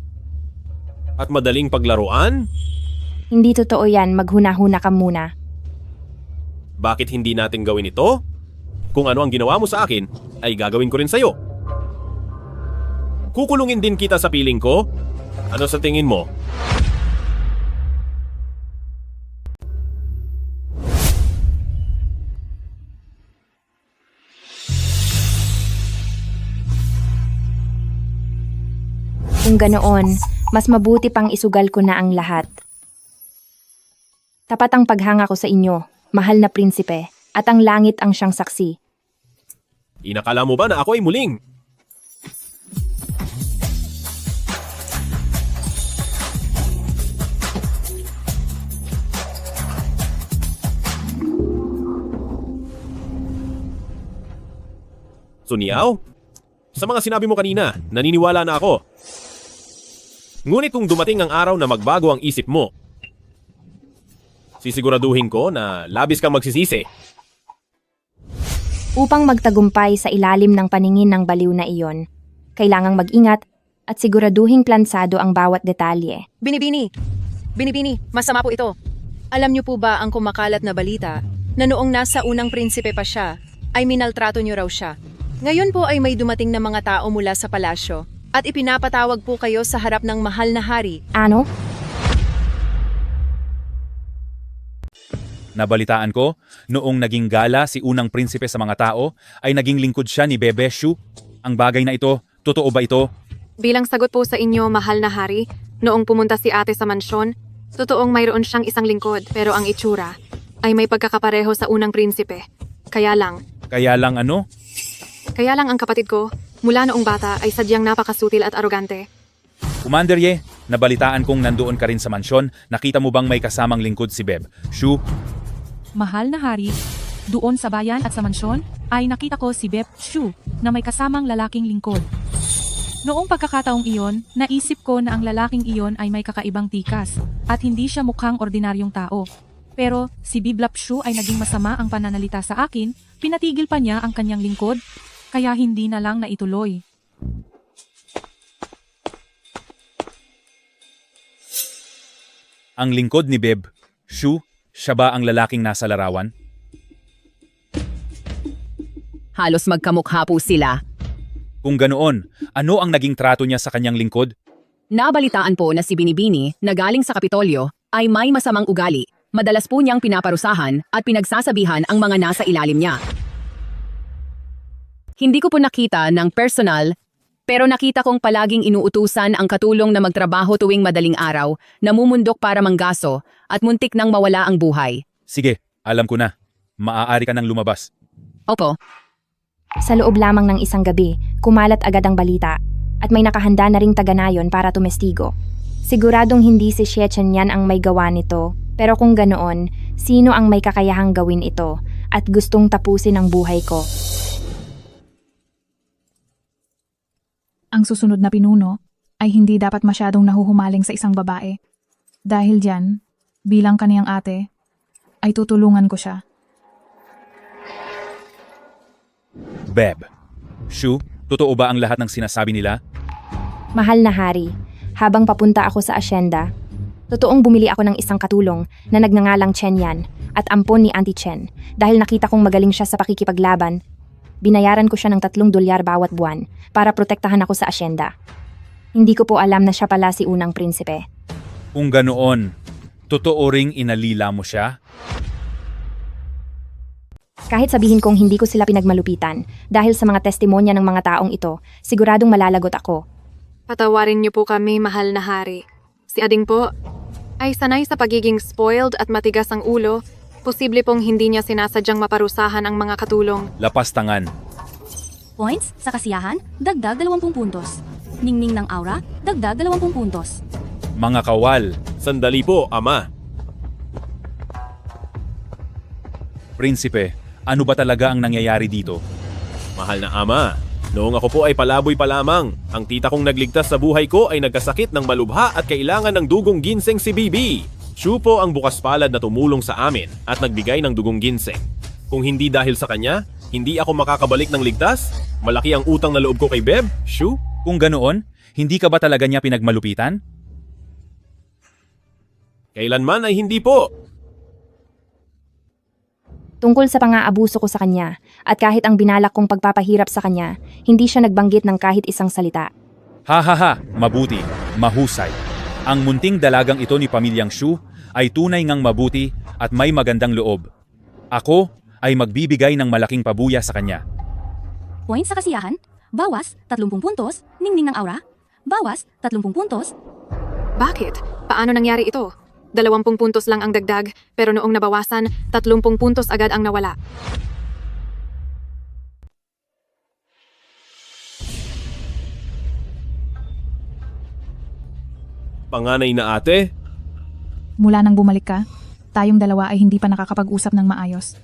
At madaling paglaruan? Hindi totoo yan, maghuna-huna ka muna. Bakit hindi natin gawin ito? Kung ano ang ginawa mo sa akin, ay gagawin ko rin sa'yo. Kukulungin din kita sa piling ko? Ano sa tingin mo? Kung ganoon, mas mabuti pang isugal ko na ang lahat. Tapat ang paghanga ko sa inyo, mahal na prinsipe, at ang langit ang siyang saksi. Inakala mo ba na ako ay muling? Suniao? Sa mga sinabi mo kanina, naniniwala na ako. Ngunit kung dumating ang araw na magbago ang isip mo, sisiguraduhin ko na labis kang magsisisi. Upang magtagumpay sa ilalim ng paningin ng baliw na iyon, kailangang mag-ingat at siguraduhing plansado ang bawat detalye. Binibini, masama po ito. Alam niyo po ba ang kumakalat na balita na noong nasa unang prinsipe pa siya, ay minaltrato niyo raw siya? Ngayon po ay may dumating na mga tao mula sa palasyo at ipinapatawag po kayo sa harap ng mahal na hari. Ano? Nabalitaan ko, noong naging gala si unang prinsipe sa mga tao, ay naging lingkod siya ni Bebe Shu. Ang bagay na ito, totoo ba ito? Bilang sagot po sa inyo, mahal na hari, noong pumunta si ate sa mansyon, totoong mayroon siyang isang lingkod pero ang itsura ay may pagkakapareho sa unang prinsipe. Kaya lang, Kaya lang ano? Kaya lang ang kapatid ko, mula noong bata ay sadyang napakasutil at arogante. Commander Ye, nabalitaan kong nandoon ka rin sa mansyon. Nakita mo bang may kasamang lingkod si Beb? Shu, Mahal na hari, doon sa bayan at sa mansyon ay nakita ko si Beb Shu na may kasamang lalaking lingkod. Noong pagkakataong iyon, naisip ko na ang lalaking iyon ay may kakaibang tikas at hindi siya mukhang ordinaryong tao. Pero si Biblap Shu ay naging masama ang pananalita sa akin, pinatigil pa niya ang kanyang lingkod, kaya hindi na lang naituloy. ang lingkod ni Beb, Shu, siya ba ang lalaking nasa larawan? Halos magkamukha po sila. Kung ganoon, ano ang naging trato niya sa kanyang lingkod? Nabalitaan po na si Binibini na galing sa Kapitolyo ay may masamang ugali. Madalas po niyang pinaparusahan at pinagsasabihan ang mga nasa ilalim niya. Hindi ko po nakita ng personal, pero nakita kong palaging inuutusan ang katulong na magtrabaho tuwing madaling araw, namumundok para manggaso at muntik nang mawala ang buhay. Sige, alam ko na. Maaari ka nang lumabas. Opo. Sa loob lamang ng isang gabi, kumalat agad ang balita at may nakahanda na ring taga-nayon para tumestigo. Siguradong hindi si Xie Chenyan ang may gawa nito, pero kung ganoon, sino ang may kakayahang gawin ito at gustong tapusin ang buhay ko? Ang susunod na pinuno ay hindi dapat masyadong nahuhumaling sa isang babae. Dahil diyan, bilang kaniyang ate, ay tutulungan ko siya. Beb, Shu, totoo ba ang lahat ng sinasabi nila? Mahal na hari, habang papunta ako sa asyenda, totoong bumili ako ng isang katulong na nagngangalang Chen Yan at ampon ni Auntie Chen dahil nakita kong magaling siya sa pakikipaglaban. Binayaran ko siya ng $3 bawat buwan para protektahan ako sa asyenda. Hindi ko po alam na siya pala si unang prinsipe. Kung ganoon, totoo ring inalila mo siya? Kahit sabihin kong hindi ko sila pinagmalupitan dahil sa mga testimonya ng mga taong ito, siguradong malalagot ako. Patawarin niyo po kami, mahal na hari. Si Ading po ay sanay sa pagiging spoiled at matigas ang ulo. Posible pong hindi niya sinasadyang maparusahan ang mga katulong. Lapas tangan. Points sa kasiyahan, dagdag 20 puntos. Ningning ng aura, dagdag 20 puntos. Mga kawal. Sandali po, ama. Prinsipe, ano ba talaga ang nangyayari dito? Mahal na ama, noong ako po ay palaboy pa lamang, ang tita kong nagligtas sa buhay ko ay nagkasakit ng malubha at kailangan ng dugong ginseng si Bibi. Shu po ang bukas palad na tumulong sa amin at nagbigay ng dugong ginseng. Kung hindi dahil sa kanya, hindi ako makakabalik ng ligtas? Malaki ang utang na loob ko kay Beb, Shu? Kung ganoon, hindi ka ba talaga niya pinagmalupitan? Kailanman ay hindi po. Tungkol sa pang-aabuso ko sa kanya at kahit ang binalak kong pagpapahirap sa kanya, hindi siya nagbanggit ng kahit isang salita. Ha, mabuti, mahusay. Ang munting dalagang ito ni Pamilyang Shu ay tunay ngang mabuti at may magandang loob. Ako ay magbibigay ng malaking pabuya sa kanya. Points sa kasiyahan, bawas 30 puntos, ningning ng aura, bawas 30 puntos. Bakit? Paano nangyari ito? 20 puntos lang ang dagdag, pero noong nabawasan, 30 puntos agad ang nawala. Panganay na ate? Mula nang bumalik ka, tayong dalawa ay hindi pa nakakapag-usap ng maayos.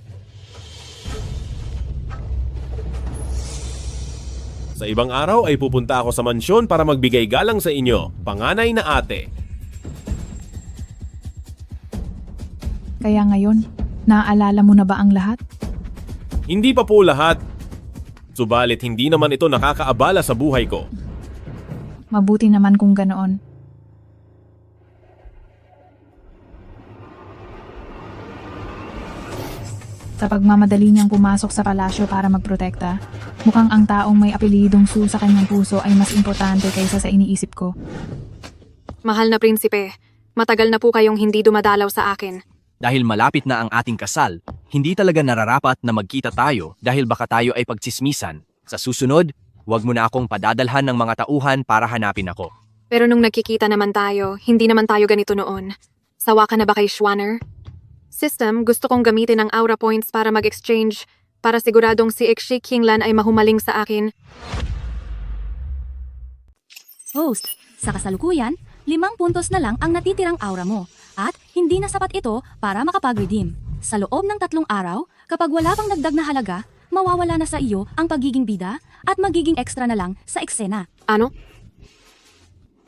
Sa ibang araw ay pupunta ako sa mansyon para magbigay galang sa inyo, panganay na ate. Kaya ngayon, naaalala mo na ba ang lahat? Hindi pa po lahat. Subalit hindi naman ito nakakaabala sa buhay ko. Mabuti naman kung ganoon. Sa pagmamadali niyang pumasok sa palasyo para magprotekta, mukhang ang taong may apelidong Su sa kanyang puso ay mas importante kaysa sa iniisip ko. Mahal na prinsipe, matagal na po kayong hindi dumadalaw sa akin. Dahil malapit na ang ating kasal, hindi talaga nararapat na magkita tayo dahil baka tayo ay pagtsismisan. Sa susunod, huwag mo na akong padadalhan ng mga tauhan para hanapin ako. Pero nung nagkikita naman tayo, hindi naman tayo ganito noon. Sawa ka na ba kay Schwanner? System, gusto kong gamitin ang aura points para mag-exchange para siguradong si Ikshi Kinglan ay mahumaling sa akin. Host, sa kasalukuyan, 5 puntos na lang ang natitirang aura mo at hindi na sapat ito para makapag-redeem. Sa loob ng 3 araw, kapag wala pang dagdag na halaga, mawawala na sa iyo ang pagiging bida at magiging extra na lang sa eksena. Ano?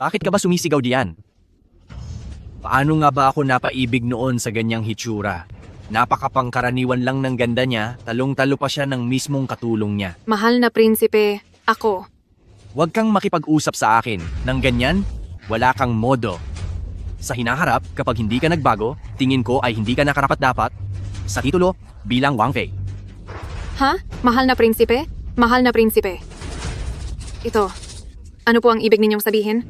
Bakit ka ba sumisigaw diyan? Paano nga ba ako napaibig noon sa ganyang hitsura? Napakapangkaraniwan lang ng ganda niya, talong-talo pa siya ng mismong katulong niya. Mahal na prinsipe, ako. Huwag kang makipag-usap sa akin. Nang ganyan, wala kang modo. Sa hinaharap, kapag hindi ka nagbago, tingin ko ay hindi ka nakarapat-dapat sa titulo bilang Wang Fei. Ha? Mahal na prinsipe? Mahal na prinsipe. Ito, ano po ang ibig ninyong sabihin?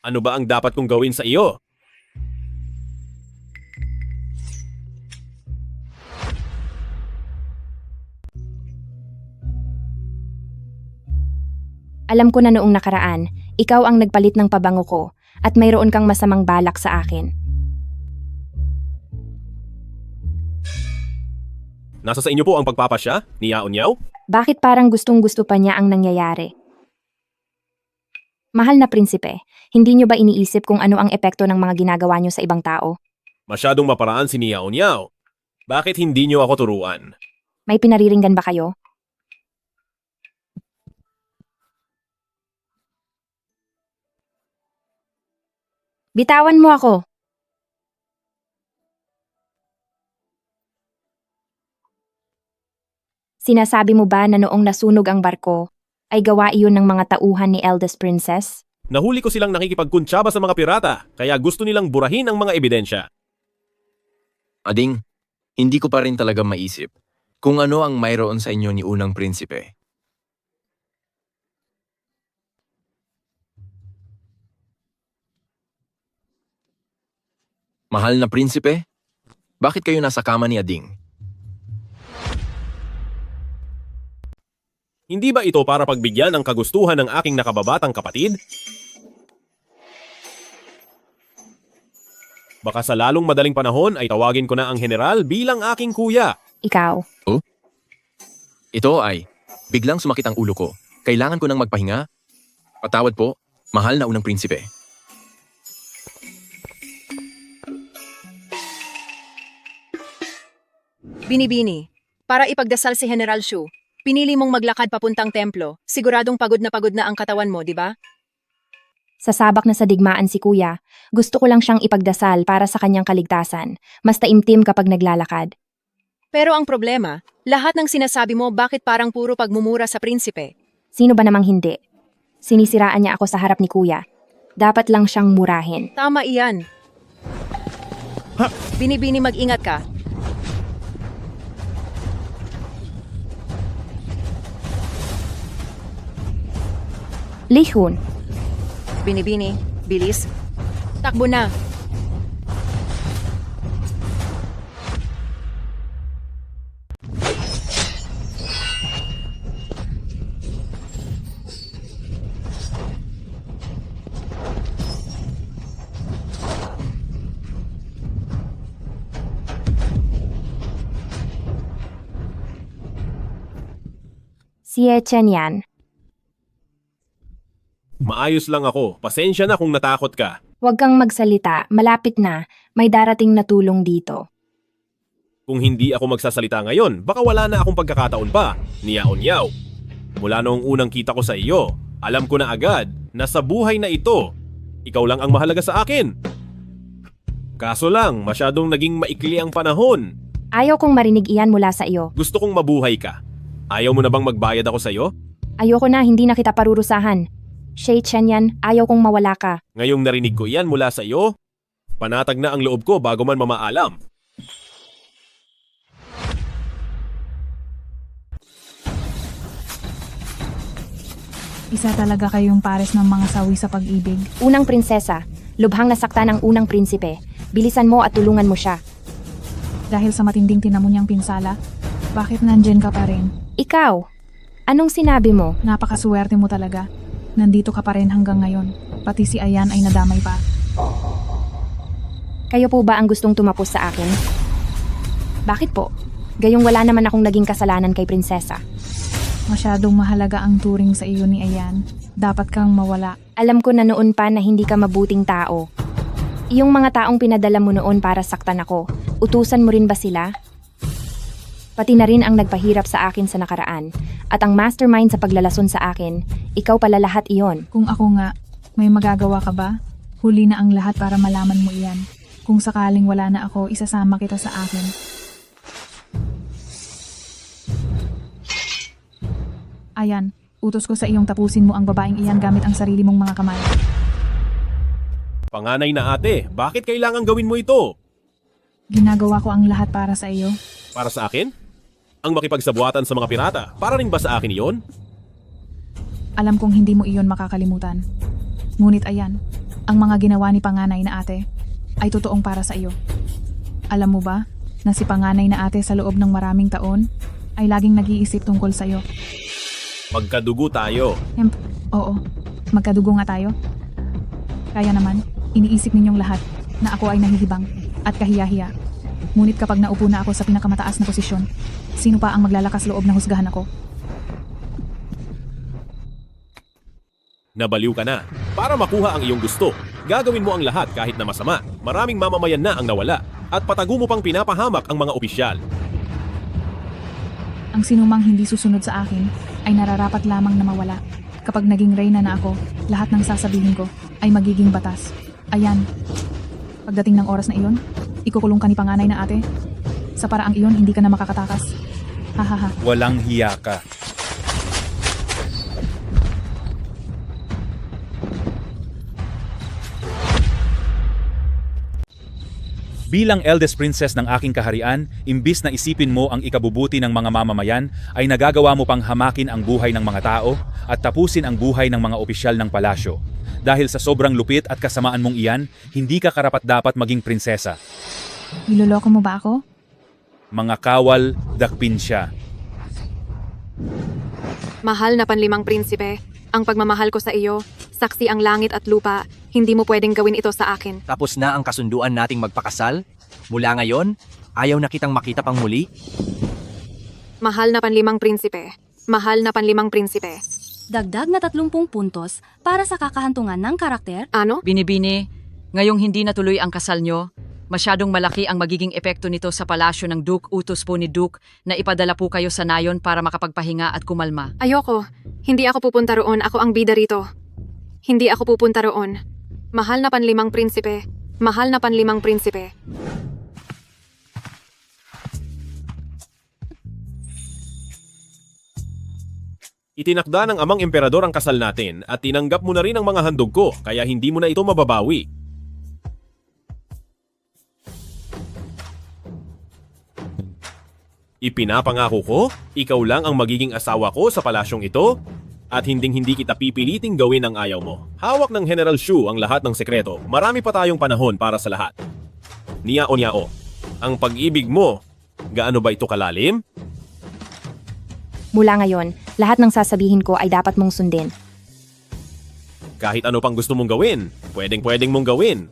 Ano ba ang dapat kong gawin sa iyo? Alam ko na noong nakaraan, ikaw ang nagpalit ng pabango ko at mayroon kang masamang balak sa akin. Nasa sa inyo po ang pagpapasya ni Yao Niao? Bakit parang gustong-gusto pa niya ang nangyayari? Mahal na prinsipe, hindi niyo ba iniisip kung ano ang epekto ng mga ginagawa niyo sa ibang tao? Masyadong maparaan si Yao Niao. Bakit hindi niyo ako turuan? May pinariringgan ba kayo? Bitawan mo ako. Sinasabi mo ba na noong nasunog ang barko, ay gawa iyon ng mga tauhan ni Eldest Princess? Nahuli ko silang nakikipagkuntsaba sa mga pirata, kaya gusto nilang burahin ang mga ebidensya. Ading, hindi ko pa rin talaga maisip kung ano ang mayroon sa inyo ni Unang Prinsipe. Mahal na prinsipe, bakit kayo nasa kama ni Ading? Hindi ba ito para pagbigyan ang kagustuhan ng aking nakababatang kapatid? Baka sa lalong madaling panahon ay tawagin ko na ang general bilang aking kuya. Ikaw. Oh? Ito ay, biglang sumakit ang ulo ko. Kailangan ko nang magpahinga. Patawad po, mahal na Unang Prinsipe. Binibini, para ipagdasal si General Shu, pinili mong maglakad papuntang templo, siguradong pagod na ang katawan mo, di ba? Sasabak na sa digmaan si kuya, gusto ko lang siyang ipagdasal para sa kanyang kaligtasan. Mas taimtim kapag naglalakad. Pero ang problema, lahat ng sinasabi mo bakit parang puro pagmumura sa prinsipe? Sino ba namang hindi? Sinisiraan niya ako sa harap ni kuya. Dapat lang siyang murahin. Tama iyan. Binibini, mag-ingat ka. Lihun. Binibini, bilis. Takbo na. Si Chen yan. Maayos lang ako. Pasensya na kung natakot ka. Huwag kang magsalita, malapit na. May darating na tulong dito. Kung hindi ako magsasalita ngayon, baka wala na akong pagkakataon pa. Ni Yao Niao. Mula noong unang kita ko sa iyo, alam ko na agad na sa buhay na ito, ikaw lang ang mahalaga sa akin. Kaso lang, masyadong naging maikli ang panahon. Ayaw kong marinig iyan mula sa iyo. Gusto kong mabuhay ka. Ayaw mo na bang magbayad ako sa iyo? Ayoko na, hindi na kita parurusahan. Shay Chen yan, ayaw kong mawala ka. Ngayong narinig ko iyan mula sa iyo, panatag na ang loob ko bago man mamaalam. Isa talaga kayong pares ng mga sawi sa pag-ibig. Unang prinsesa, lubhang nasaktan ang unang prinsipe. Bilisan mo at tulungan mo siya. Dahil sa matinding tinamo niyang pinsala, bakit nandyan ka pa rin? Ikaw, Anong sinabi mo? Napakaswerte mo talaga. Nandito ka pa rin hanggang ngayon. Pati si Ayan ay nadamay pa. Kayo po ba ang gustong tumapos sa akin? Bakit po? Gayong wala naman akong naging kasalanan kay prinsesa. Masyadong mahalaga ang turing sa iyo ni Ayan. Dapat kang mawala. Alam ko na noon pa na hindi ka mabuting tao. Iyong mga taong pinadala mo noon para saktan ako, utusan mo rin ba sila? Pati na rin ang nagpahirap sa akin sa nakaraan. At ang mastermind sa paglalason sa akin, ikaw pala lahat iyon. Kung ako nga, may magagawa ka ba? Huli na ang lahat para malaman mo iyan. Kung sakaling wala na ako, isasama kita sa akin. Ayan, utos ko sa iyong tapusin mo ang babaeng iyan gamit ang sarili mong mga kamay. Panganay na ate, bakit kailangan gawin mo ito? Ginagawa ko ang lahat para sa iyo. Para sa akin? Ang makipagsabuatan sa mga pirata, para rin ba sa akin iyon? Alam kong hindi mo iyon makakalimutan. Ngunit ayan, ang mga ginawa ni panganay na ate ay totoong para sa iyo. Alam mo ba na si panganay na ate sa loob ng maraming taon ay laging nag-iisip tungkol sa iyo? Magkadugo tayo. Oo, magkadugo nga tayo. Kaya naman, iniisip ninyong lahat na ako ay nahihibang at kahiyahiya. Ngunit kapag naupo na ako sa pinakamataas na posisyon, sino pa ang maglalakas loob na husgahan ako? Nabaliw ka na. Para makuha ang iyong gusto, gagawin mo ang lahat kahit na masama. Maraming mamamayan na ang nawala at patago mo pang pinapahamak ang mga opisyal. Ang sinumang hindi susunod sa akin ay nararapat lamang na mawala. Kapag naging reyna na ako, lahat ng sasabihin ko ay magiging batas. Ayan, pagdating ng oras na iyon, ikukulong ka ni panganay na ate. Sa paraang iyon, hindi ka na makakatakas. Hahaha. Walang hiya ka. Bilang eldest princess ng aking kaharian, imbis na isipin mo ang ikabubuti ng mga mamamayan, ay nagagawa mo pang hamakin ang buhay ng mga tao at tapusin ang buhay ng mga opisyal ng palasyo. Dahil sa sobrang lupit at kasamaan mong iyan, hindi ka karapat-dapat maging prinsesa. Niloloko mo ba ako? Mga kawal, dakpin siya. Mahal na panlimang prinsipe, ang pagmamahal ko sa iyo, saksi ang langit at lupa, hindi mo pwedeng gawin ito sa akin. Tapos na ang kasunduan nating magpakasal? Mula ngayon, ayaw na kitang makita pang muli? Mahal na panlimang prinsipe, mahal na panlimang prinsipe. Dagdag na 30 puntos para sa kakahantungan ng karakter. Ano? Binibini, ngayong hindi natuloy ang kasal nyo, masyadong malaki ang magiging epekto nito sa palasyo ng Duke. Utos po ni Duke na ipadala po kayo sa nayon para makapagpahinga at kumalma. Ayoko, hindi ako pupunta roon, ako ang bida rito. Hindi ako pupunta roon. Mahal na panlimang prinsipe, mahal na panlimang prinsipe. Itinakda ng amang emperador ang kasal natin at tinanggap mo na rin ang mga handog ko, kaya hindi mo na ito mababawi. Ipinapangako ko, ikaw lang ang magiging asawa ko sa palasyong ito at hinding-hindi kita pipiliting gawin ang ayaw mo. Hawak ng General Shu ang lahat ng sekreto. Marami pa tayong panahon para sa lahat. Niao, ang pag-ibig mo, gaano ba ito kalalim? Mula ngayon, lahat ng sasabihin ko ay dapat mong sundin. Kahit ano pang gusto mong gawin, pwedeng mong gawin.